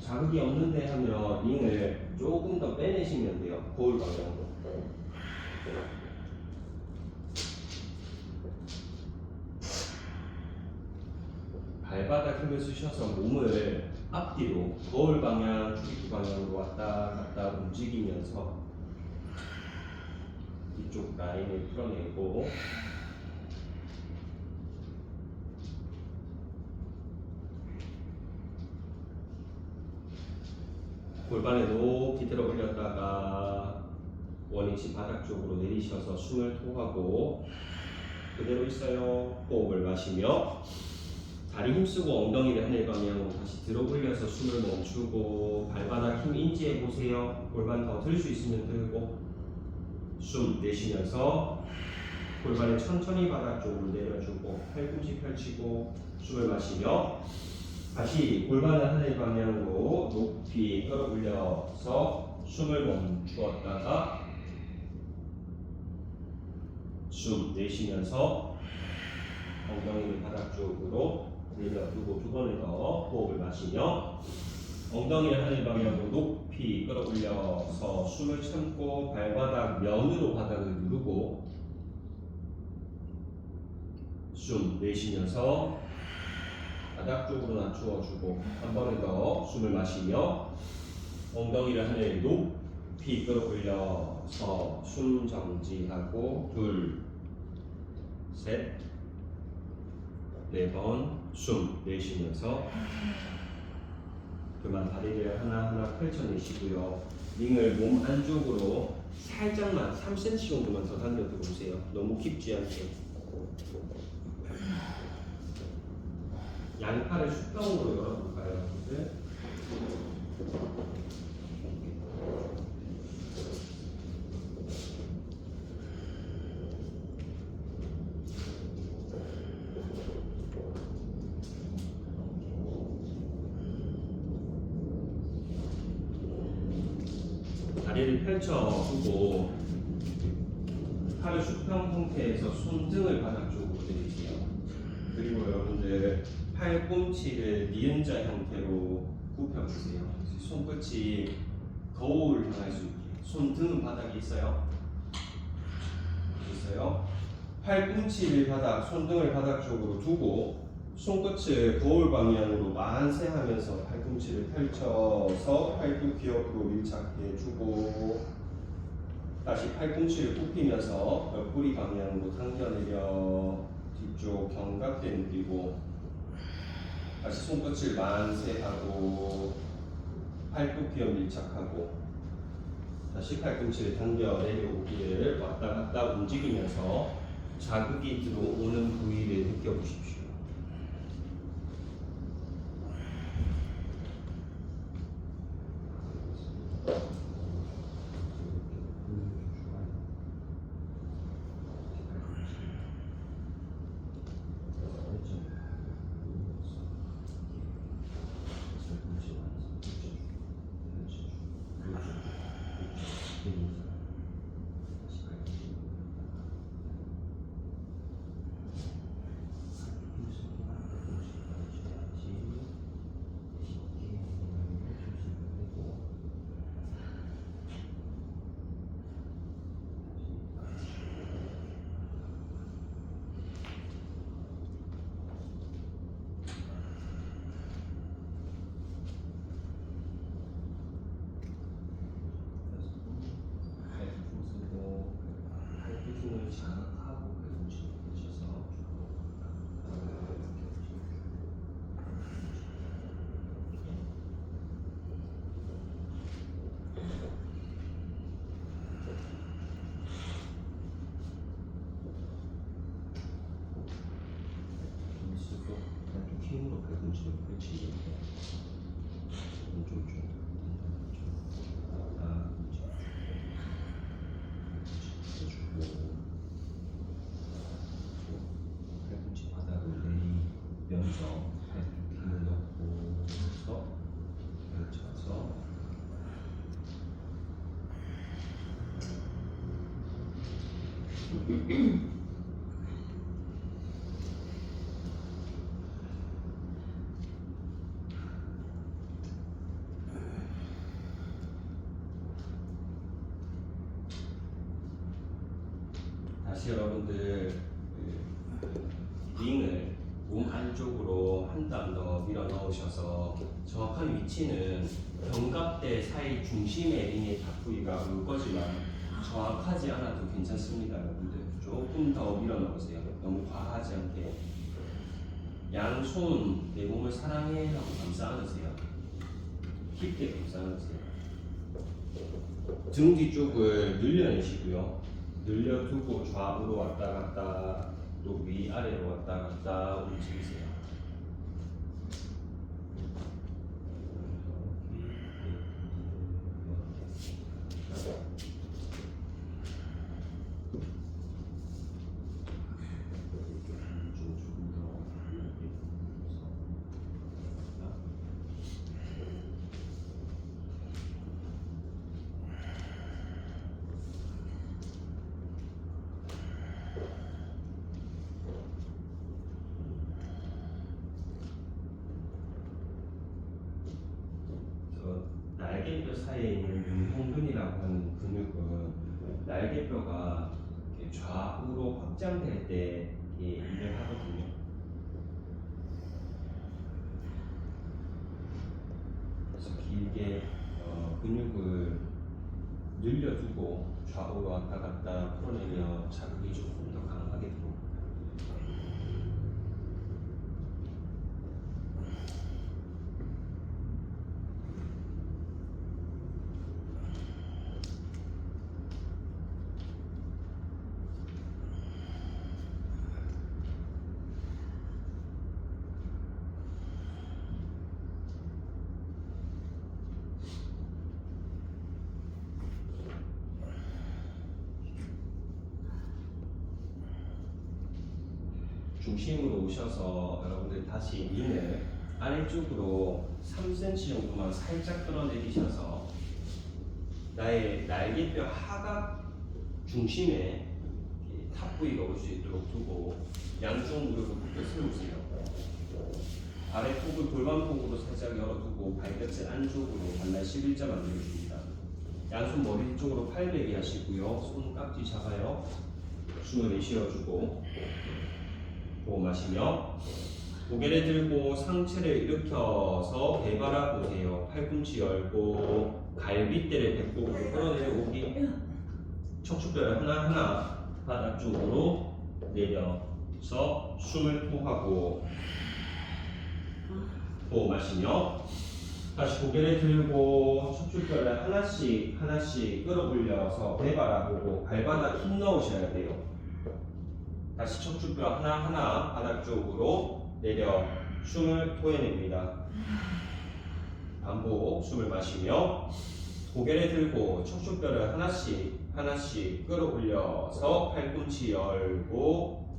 자극이 없는데 하면 링을 조금 더 빼내시면 돼요. 거울 방향으로. 발바닥 힘을 쓰셔서 몸을 앞뒤로 거울 방향, 출입구 방향으로 왔다 갔다 움직이면서 이쪽 라인을 풀어내고 골반을 높이 들어 올렸다가 원위치 바닥 쪽으로 내리셔서 숨을 토하고 그대로 있어요. 호흡을 마시며 다리 힘쓰고 엉덩이를 하늘 방향으로 다시 들어 올려서 숨을 멈추고 발바닥 힘 인지해 보세요. 골반 더 들 수 있으면 들고 숨 내쉬면서 골반을 천천히 바닥 쪽으로 내려주고 팔꿈치 펼치고 숨을 마시며 다시 골반을 하늘 방향으로 높이 끌어올려서 숨을 멈추었다가 숨 내쉬면서 엉덩이를 바닥 쪽으로 내려두고 두 번을 더 호흡을 마시며 엉덩이를 하늘 방향으로 높이 끌어올려서 숨을 참고 발바닥 면으로 바닥을 누르고 숨 내쉬면서 바닥 쪽으로 낮추어주고 한 번을 더 숨을 마시며 엉덩이를 하늘 높이 끌어올려서 숨 정지하고 둘, 셋, 네 번 숨 내쉬면서 그만 다리를 하나하나 펼쳐내시고요. 링을 몸 안쪽으로 살짝만 3cm 정도만 더 당겨 들어오세요. 너무 깊지 않게. 양팔을 수평으로 열어볼까요, 여러분들? 다리를 펼쳐두고 팔을 수평 상태에서 손등을 바닥 쪽으로 내리세요. 그리고 여러분들 팔꿈치를 니은자 형태로 굽혀보세요. 손끝이 거울을 향할 수 있게. 손등은 바닥에 있어요. 있어요. 팔꿈치를 바닥, 손등을 바닥 쪽으로 두고 손끝을 거울 방향으로 만세하면서 팔꿈치를 펼쳐서 팔뚝 귀 옆으로 밀착해주고 다시 팔꿈치를 굽히면서 옆구리 방향으로 당겨내려 뒤쪽 견갑대 느끼고 다시 손끝을 만세하고 팔뚝 귀 옆 밀착하고 다시 팔꿈치를 당겨 내려오기를 왔다 갔다 움직이면서 자극이 들어오는 부위를 느껴보십시오. 팔꿈치를 펼치고 오른쪽 쪽 팔꿈치 바닥을 내리면서 팔꿈치 힘을 넣고서 펼쳐서 다시 여러분들 링을 몸 안쪽으로 한 땀 더 밀어 넣으셔서 정확한 위치는 견갑대 사이 중심의 링의 탑 부위가 올 거지만 정확하지 않아도 괜찮습니다. 여러분들 조금 더 밀어 넣으세요. 너무 과하지 않게. 양손 내 몸을 사랑해 하고 감싸 안으세요. 깊게 감싸 안으세요. 등 뒤쪽을 늘려내시고요. 늘려두고 좌우로 왔다 갔다 또 위아래로 왔다 갔다 움직이세요. 날개뼈 사이에 있는 윤홍근이라고 하는 근육은 날개뼈가 이렇게 좌우로 확장될 때 일을 하거든요. 그래서 길게 근육을 늘려두고 좌우로 왔다 갔다 풀어내며 자극이 조금 더 강하게 들어옵니다. 중심으로 오셔서 여러분들 다시 링을 아래쪽으로 3cm 정도만 살짝 끌어내리셔서 나의 날개뼈 하각 중심에 탑 부위가 올 수 있도록 두고 양쪽 무릎을 굳게 세우세요. 아래폭을 골반폭으로 살짝 열어두고 발끝을 안쪽으로 반날 11자 만들어줍니다. 양손 머리 쪽으로 팔베기 하시고요. 손 깍지 잡아요. 숨을 내쉬어주고 호흡하시며 고개를 들고 상체를 일으켜서 배 바라보세요. 팔꿈치 열고 갈비대를 배꼽으로 끌어내려오기. 척추뼈를 하나하나 바닥 쪽으로 내려서 숨을 토하고 호흡하시며 다시 고개를 들고 척추뼈를 하나씩 하나씩 끌어올려서 배 바라보고 발바닥 힘 넣으셔야 돼요. 다시 척추뼈 하나하나 바닥 쪽으로 내려 숨을 토해냅니다. 반복 숨을 마시며 고개를 들고 척추뼈를 하나씩 하나씩 끌어올려서 팔꿈치 열고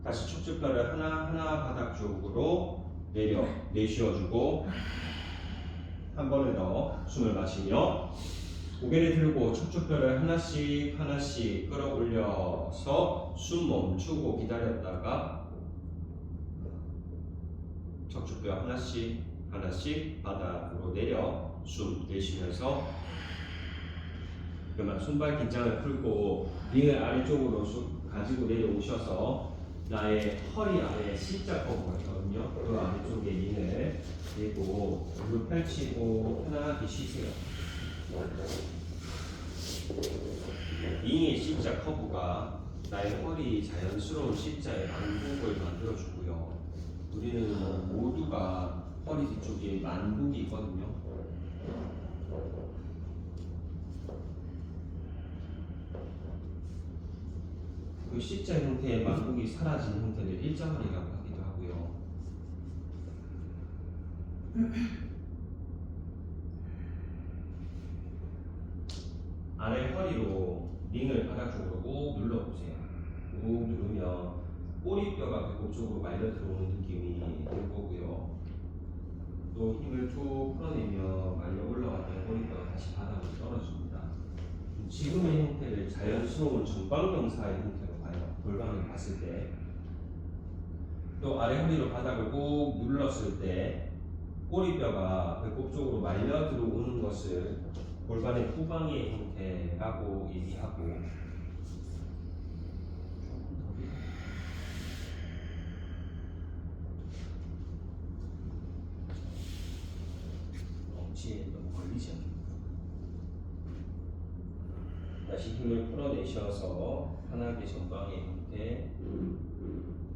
다시 척추뼈를 하나하나 바닥 쪽으로 내려 내쉬어주고 한 번을 더 숨을 마시며 고개를 들고 척추뼈를 하나씩 하나씩 끌어올려서 숨 멈추고 기다렸다가 척추뼈 하나씩 하나씩 바닥으로 내려 숨 내쉬면서 그러면 손발 긴장을 풀고 링을 아래쪽으로 가지고 내려오셔서 나의 허리 아래에 C자 커브가 있거든요. 그 아래쪽에 링을 대고 무릎 펼치고 편안하게 쉬세요. 링의 C자 커브가 나의 허리 자연스러운 C자의 만국을 만들어주고요. 우리는 모두가 허리 뒤쪽에 만국이 있거든요. 그 C자 형태의 만국이 사라진 형태를 일자허리라고 하기도 하고요. 아래 허리로 링을 바닥 쪽으로 꾹 눌러보세요. 꾹 누르면 꼬리뼈가 배꼽 쪽으로 말려 들어오는 느낌이 들 거고요. 또 힘을 쭉 풀어내면 말려 올라왔던 꼬리뼈가 다시 바닥으로 떨어집니다. 지금의 형태를 자연스러운 전방경사의 형태로 봐요. 골반을 봤을 때. 또 아래 허리로 바닥을 꾹 눌렀을 때 꼬리뼈가 배꼽 쪽으로 말려 들어오는 것을 골반의 후방의 형태라고 얘기하고, 엉치에 너무 걸리지 않게 다시 힘을 풀어내셔서 편하게 전방의 형태,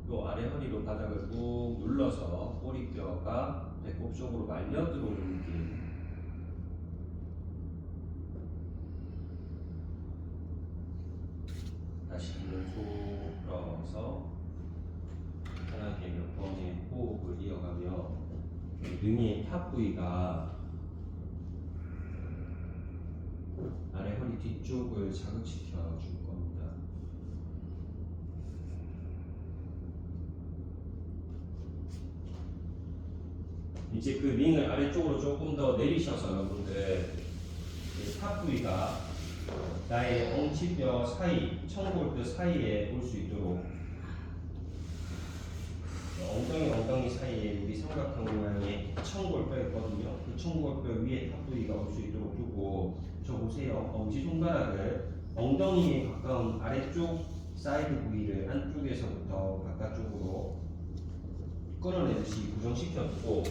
또 아래 허리로 바닥을 꾹 눌러서 꼬리뼈가 배꼽 쪽으로 말려 들어오는 느낌. 다시 힘을 쭉 풀어서 편하게 몇 번의 호흡을 이어가며 등의 탑 부위가 아래 허리 뒤쪽을 자극시켜 줄 겁니다. 이제 그 링을 아래쪽으로 조금 더 내리셔서 여러분들 탑 부위가 나의 엉치뼈 사이, 청골뼈 사이에 올 수 있도록, 엉덩이 사이에 우리 삼각형 모양의 청골뼈 있거든요. 그 청골뼈 위에 탑 부위가 올 수 있도록 두고, 저 보세요. 엄지손가락을 엉덩이에 가까운 아래쪽 사이드 부위를 안쪽에서부터 바깥쪽으로 끌어내듯이 고정시켜두고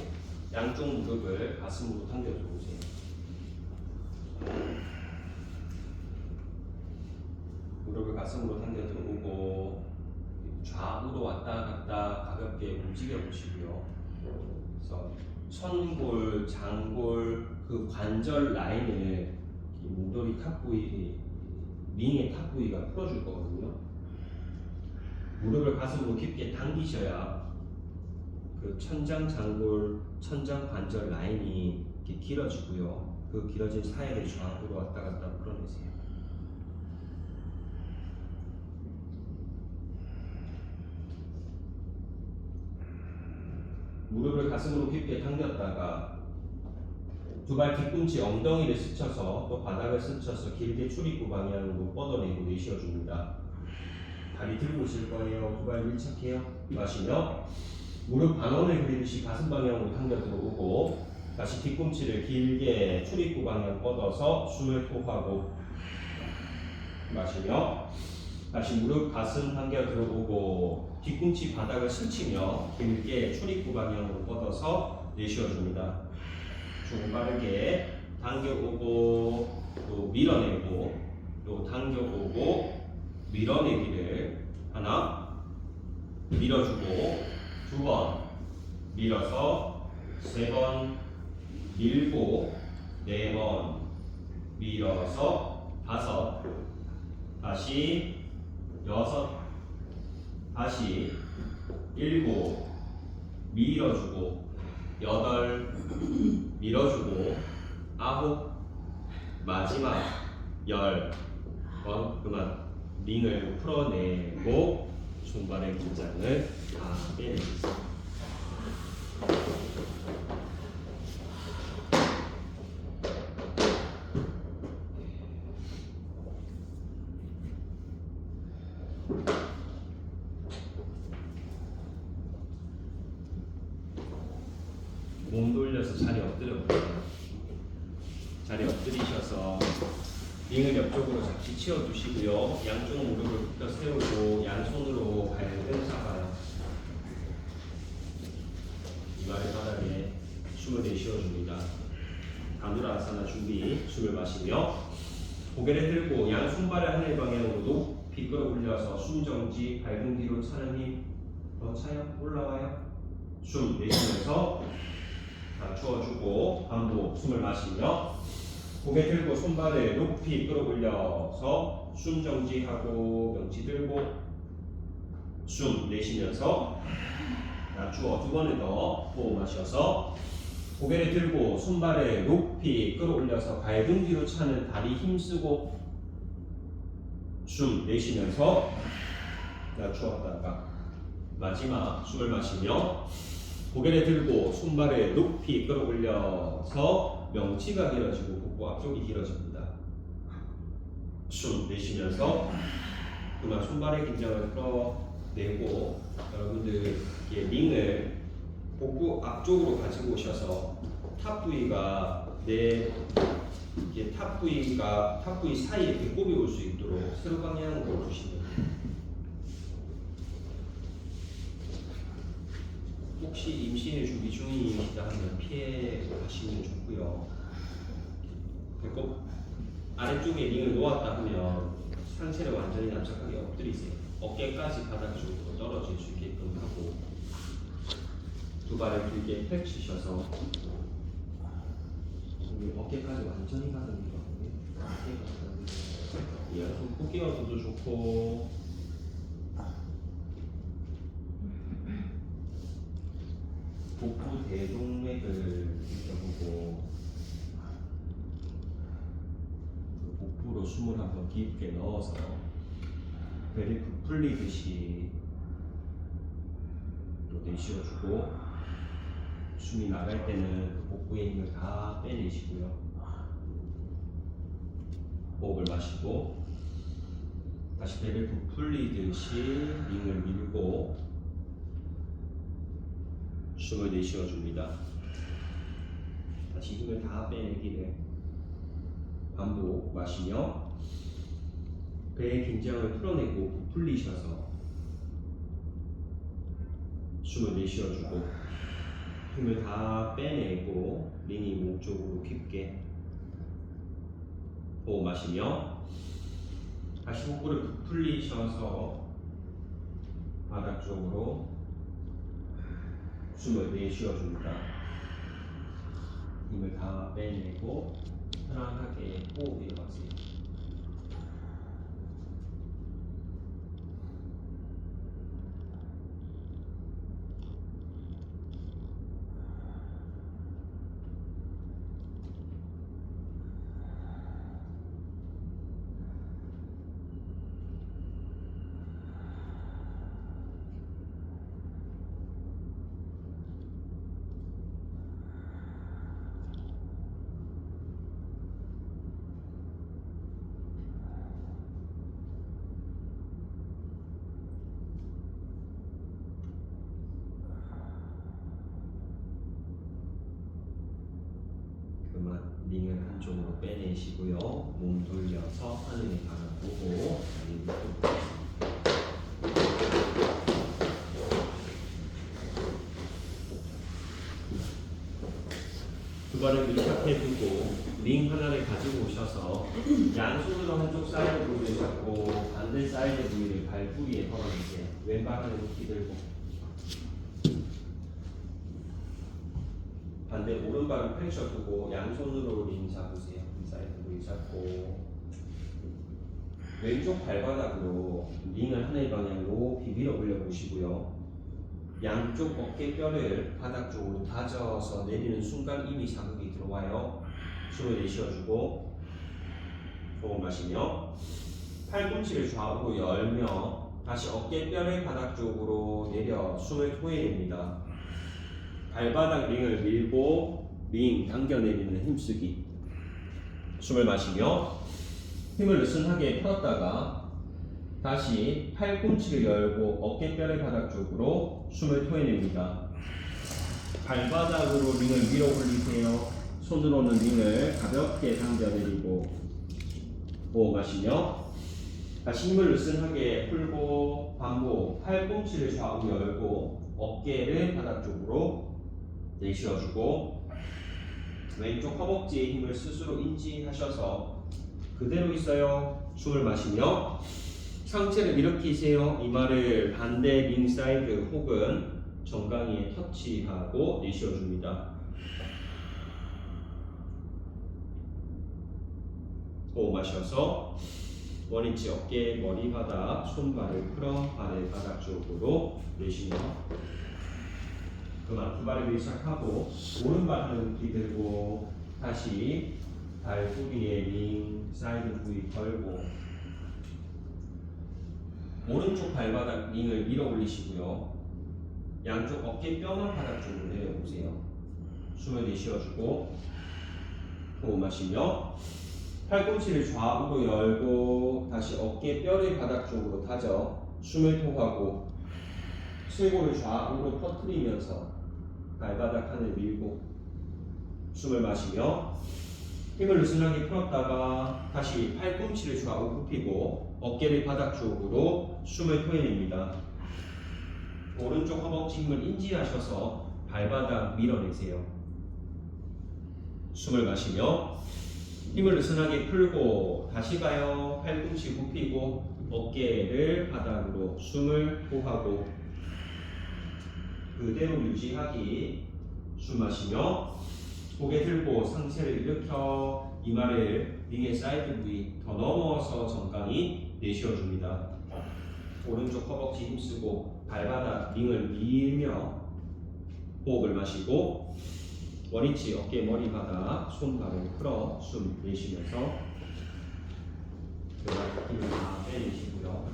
양쪽 무릎을 가슴으로 당겨 들어오세요. 무릎을 가슴으로 당겨 들어오고 좌우로 왔다 갔다 가볍게 움직여 보시고요. 그래서 천골, 장골 그 관절 라인을 목도리 탑 부위, 링의 탑 부위가 풀어줄 거거든요. 무릎을 가슴으로 깊게 당기셔야 그 천장 장골, 천장 관절 라인이 이렇게 길어지고요. 그 길어진 사이를 좌우로 왔다 갔다 풀어내세요. 무릎을 가슴으로 깊게 당겼다가 두 발 뒤꿈치 엉덩이를 스쳐서 또 바닥을 스쳐서 길게 출입구 방향으로 뻗어내고 내쉬어줍니다. 다리 들고 있을 거예요. 두 발 밀착해요. 마시며 무릎 반원을 그리듯이 가슴 방향으로 당겨 들어오고 다시 뒤꿈치를 길게 출입구 방향 뻗어서 숨을 토하고 마시며 다시 무릎 가슴 당겨 들어오고 뒤꿈치 바닥을 스치며 길게 출입구 방향으로 뻗어서 내쉬어줍니다. 조금 빠르게 당겨오고 또 밀어내고 또 당겨오고 밀어내기를 하나 밀어주고 두 번 밀어서 세 번 밀고 네 번 밀어서 다섯 다시 여섯 다시 일곱 밀어주고 여덟 밀어주고 아홉 마지막 열 그만 링을 풀어내고 손발의 긴장을 다 빼내겠습니다. 몸 돌려서 자리 엎드려 보세요. 자리 엎드리셔서 링을 옆쪽으로 잡지 치워두시고요. 양쪽 무릎을 굽혀 세우고 양손으로 발등 잡아요. 이마를 바닥에 숨을 내쉬어줍니다. 다누라아사나 준비. 숨을 마시며 고개를 들고 양손발을 하늘 방향으로 높이 끌어올려서 숨정지. 발등 뒤로 차는 힘 더 차요. 올라와요. 숨 내쉬면서 낮추어주고 반복 숨을 마시며 고개 들고 손발을 높이 끌어올려서 숨 정지하고 명치 들고 숨 내쉬면서 낮추어 두 번을 더 호흡 마셔서 고개를 들고 손발을 높이 끌어올려서 발등 뒤로 차는 다리 힘쓰고 숨 내쉬면서 낮추었다가 마지막 숨을 마시며 고개를 들고 손발을 높이 끌어올려서 명치가 길어지고 복부 앞쪽이 길어집니다. 숨 내쉬면서 그만 손발의 긴장을 풀어내고 여러분들 링을 복부 앞쪽으로 가지고 오셔서 탑 부위가 탑 부위 사이에 배꼽이 올 수 있도록 세로 방향으로 주시면 됩니다. 혹시 임신을 준비 중이시다 하면 피해가시면 좋고요. 배꼽 아래쪽에 링을 놓았다 하면 상체를 완전히 납작하게 엎드리세요. 어깨까지 바닥 쪽으로 떨어질 수 있게끔 하고 두 발을 길게 펼치셔서 어깨까지 완전히 가는 거거든요. 좀 포기어도 좋고 복부 대동맥을 느껴보고 그 복부로 숨을 한번 깊게 넣어서 배를 부풀리듯이 또 내쉬어주고 숨이 나갈 때는 그 복부의 힘을 다 빼내시고요. 호흡을 마시고 다시 배를 부풀리듯이 링을 밀고 숨을 내쉬어줍니다. 다시 힘을 다 빼내기를 반복 마시며 배의 긴장을 풀어내고 부풀리셔서 숨을 내쉬어주고 힘을 다 빼내고 링이 목 쪽으로 깊게 호흡 마시며 다시 복부를 부풀리셔서 바닥 쪽으로 숨을 내쉬어줍니다. 힘을 다 빼내고 편안하게 호흡 이어가세요. 그만 링을 한쪽으로 빼내시고요. 몸 돌려서 하늘에 바라보고 두 발을 밀착해 두고 링 하나를 가지고 오셔서 양손으로 한쪽 사이드 부위를 잡고 반대 사이드 부위를 발 부위에 걸어주세요. 왼발 하늘 높이 들고 반대 오른발을 펼쳐두고 양손으로 링 잡으세요. 사이드 부위 잡고 왼쪽 발바닥으로 링을 하늘 방향으로 비비려 올려보시고요. 양쪽 어깨뼈를 바닥 쪽으로 다져서 내리는 순간 이미 자극이 들어와요. 숨을 내쉬어주고 호흡 마시며 팔꿈치를 좌우로 열며 다시 어깨뼈를 바닥 쪽으로 내려 숨을 토해냅니다. 발바닥 링을 밀고 링 당겨내리는 힘쓰기. 숨을 마시며 힘을 느슨하게 펴다가 다시 팔꿈치를 열고 어깨뼈를 바닥 쪽으로 숨을 토해냅니다. 발바닥으로 링을 밀어 올리세요. 손으로는 링을 가볍게 당겨내리고 호흡 마시며 다시 힘을 느슨하게 풀고 반복. 팔꿈치를 좌우 열고 어깨를 바닥 쪽으로 내쉬어주고 왼쪽 허벅지의 힘을 스스로 인지하셔서 그대로 있어요. 숨을 마시며 상체를 일으키세요. 이마를 반대 링 사이드 혹은 정강이에 터치하고 내쉬어줍니다. 호흡 마셔서 원위치 어깨 머리바닥 손발을 풀어 발을 바닥 쪽으로 내쉬며 그만 두 발을 밀 시작하고 오른발 하는 뒤 들고 다시 발뿌리에 링 사이드 부위 걸고 오른쪽 발바닥 링을 밀어 올리시고요. 양쪽 어깨 뼈만 바닥 쪽으로 내려보세요. 숨을 내쉬어주고 호흡 마시며 팔꿈치를 좌우로 열고 다시 어깨 뼈를 바닥 쪽으로 다져 숨을 토하고 슬고를 좌우로 퍼뜨리면서 발바닥 하늘 밀고 숨을 마시며 힘을 느슨하게 풀었다가 다시 팔꿈치를 좌우 굽히고 어깨를 바닥 쪽으로 숨을 토해냅니다. 오른쪽 허벅지 힘을 인지하셔서 발바닥 밀어내세요. 숨을 마시며 힘을 느슨하게 풀고 다시 가요. 팔꿈치 굽히고 어깨를 바닥으로 숨을 토하고 그대로 유지하기. 숨 마시며 고개 들고 상체를 일으켜 이마를 링의 사이드 부위 더 넘어서 정강이 내쉬어줍니다. 오른쪽 허벅지 힘쓰고 발바닥 링을 밀며 호흡을 마시고 원위치 어깨 머리 바닥 손 바로 풀어 숨 내쉬면서 힘을 다 빼내시고요.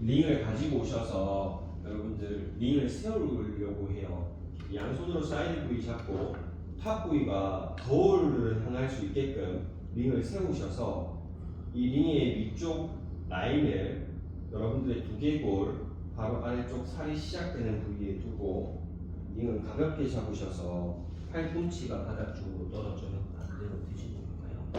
링을 가지고 오셔서 여러분들 링을 세우려고 해요. 양손으로 사이드 부위 잡고 탑 부위가 거울을 향할 수 있게끔 링을 세우셔서 이 링의 위쪽 라인을 여러분들의 두개골 바로 아래쪽 살이 시작되는 부위에 두고 링을 가볍게 잡으셔서 팔꿈치가 바닥 쪽으로 떨어져요. 반대로 드시는 건가요?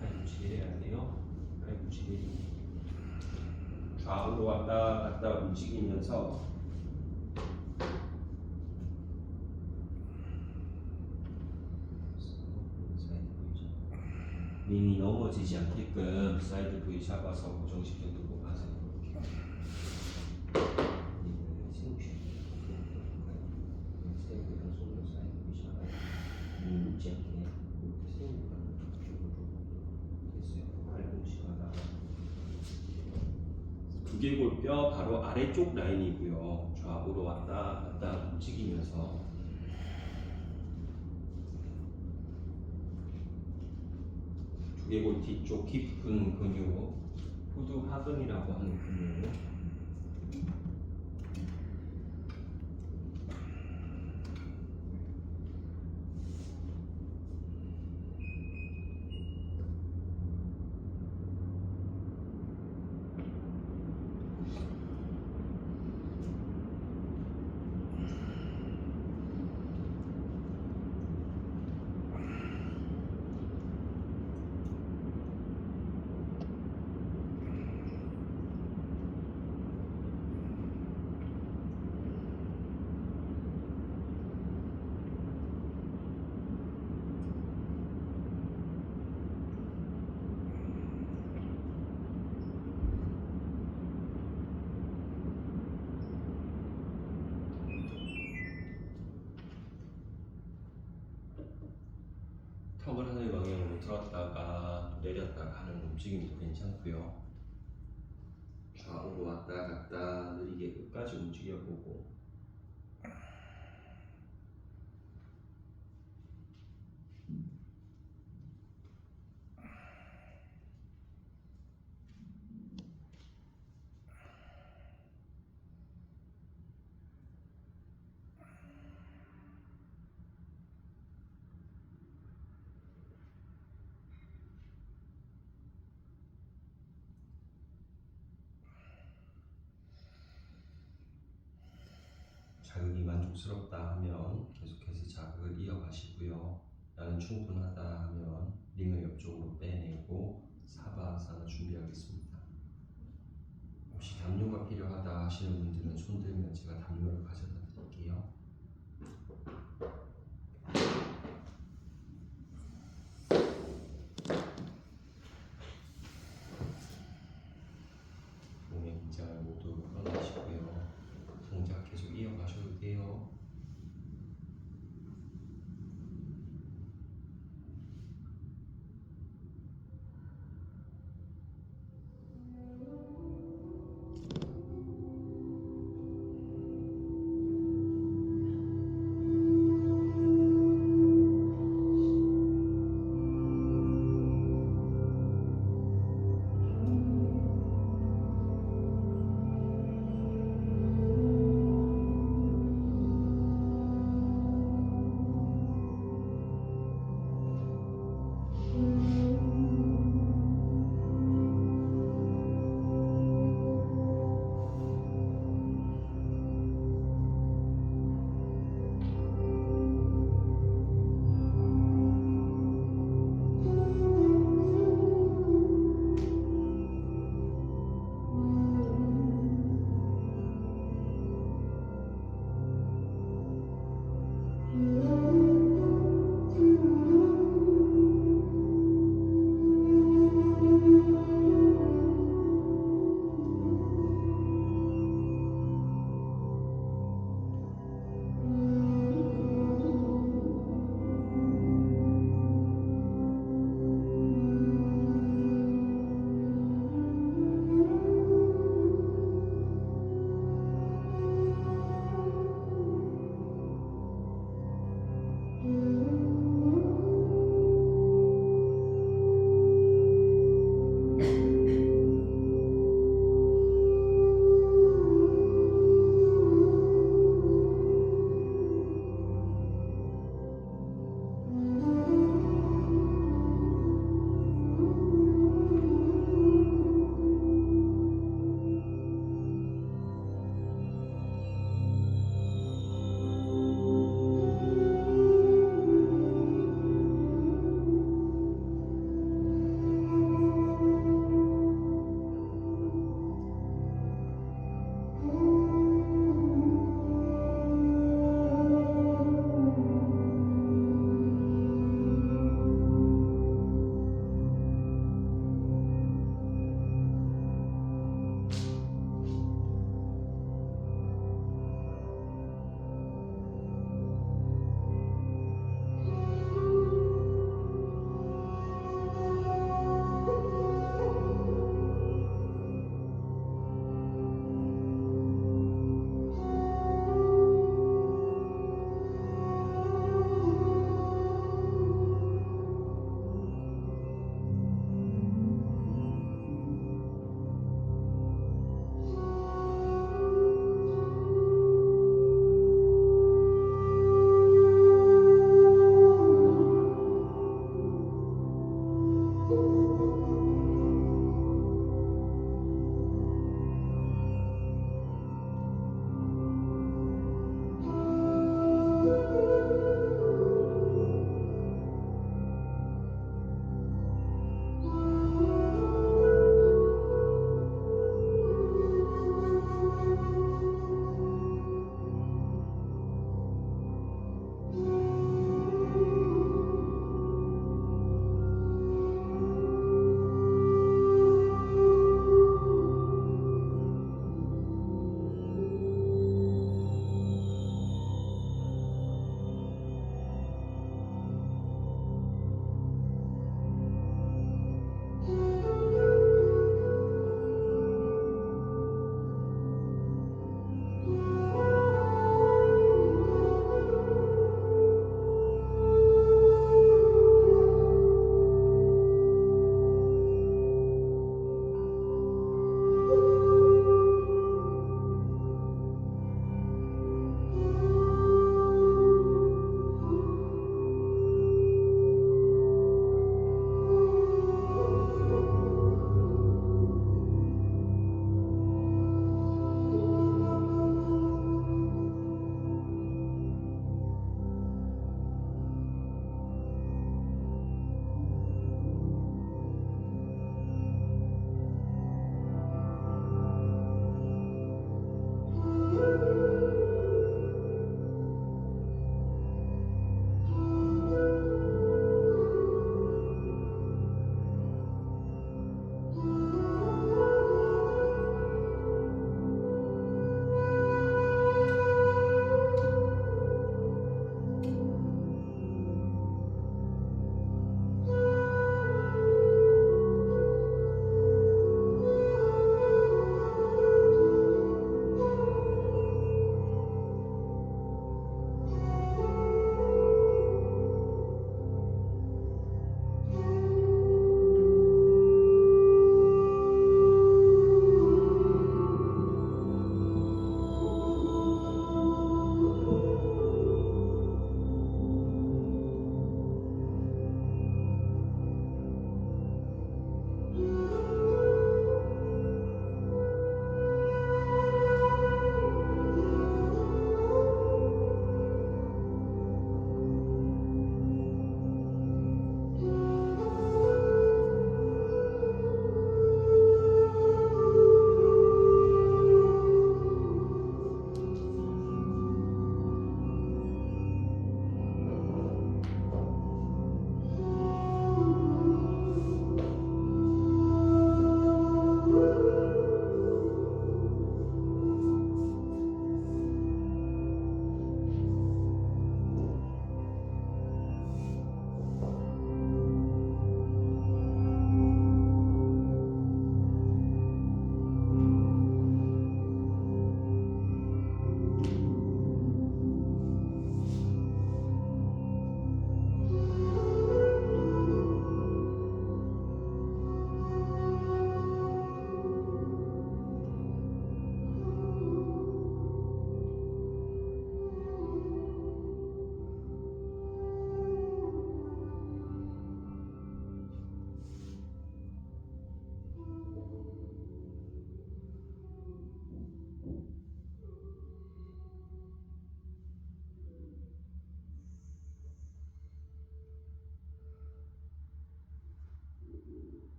팔꿈치 내려야 돼요. 팔꿈치 내리고 좌우로 왔다 갔다 움직이면서 링이 넘어지지 않게끔 사이드 부위 잡아서 고정시켜 두고 가세요. 링을 세우시고 세우고 손으로 사이드 부위 잡아요. 링이 눕지 않게 이렇게 세우고 됐어요. 팔꿈치가 나가. 두개골 뼈 바로 아래쪽 라인이고요. 좌우로 왔다 갔다 움직이면서 두개골 뒤쪽 깊은 근육, 후두하근이라고 하는 근육. 턱을 하늘 방향으로 들었다가 내렸다가 하는 움직임도 괜찮고요. 좌우로 왔다 갔다 느리게 끝까지 움직여보고 자극이 만족스럽다 하면 계속해서 자극을 이어가시고요. 나는 충분하다 하면 링을 옆쪽으로 빼내고 사바아사나 준비하겠습니다. 혹시 담요가 필요하다 하시는 분들은 손 들면 제가 담요를 가져다 드릴게요. 몸의 긴장을 모두 풀어내시고요. 동작 계속 이어가셔도 돼요.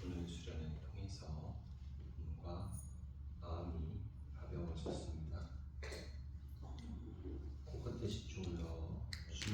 오늘 수련을 통해서 몸과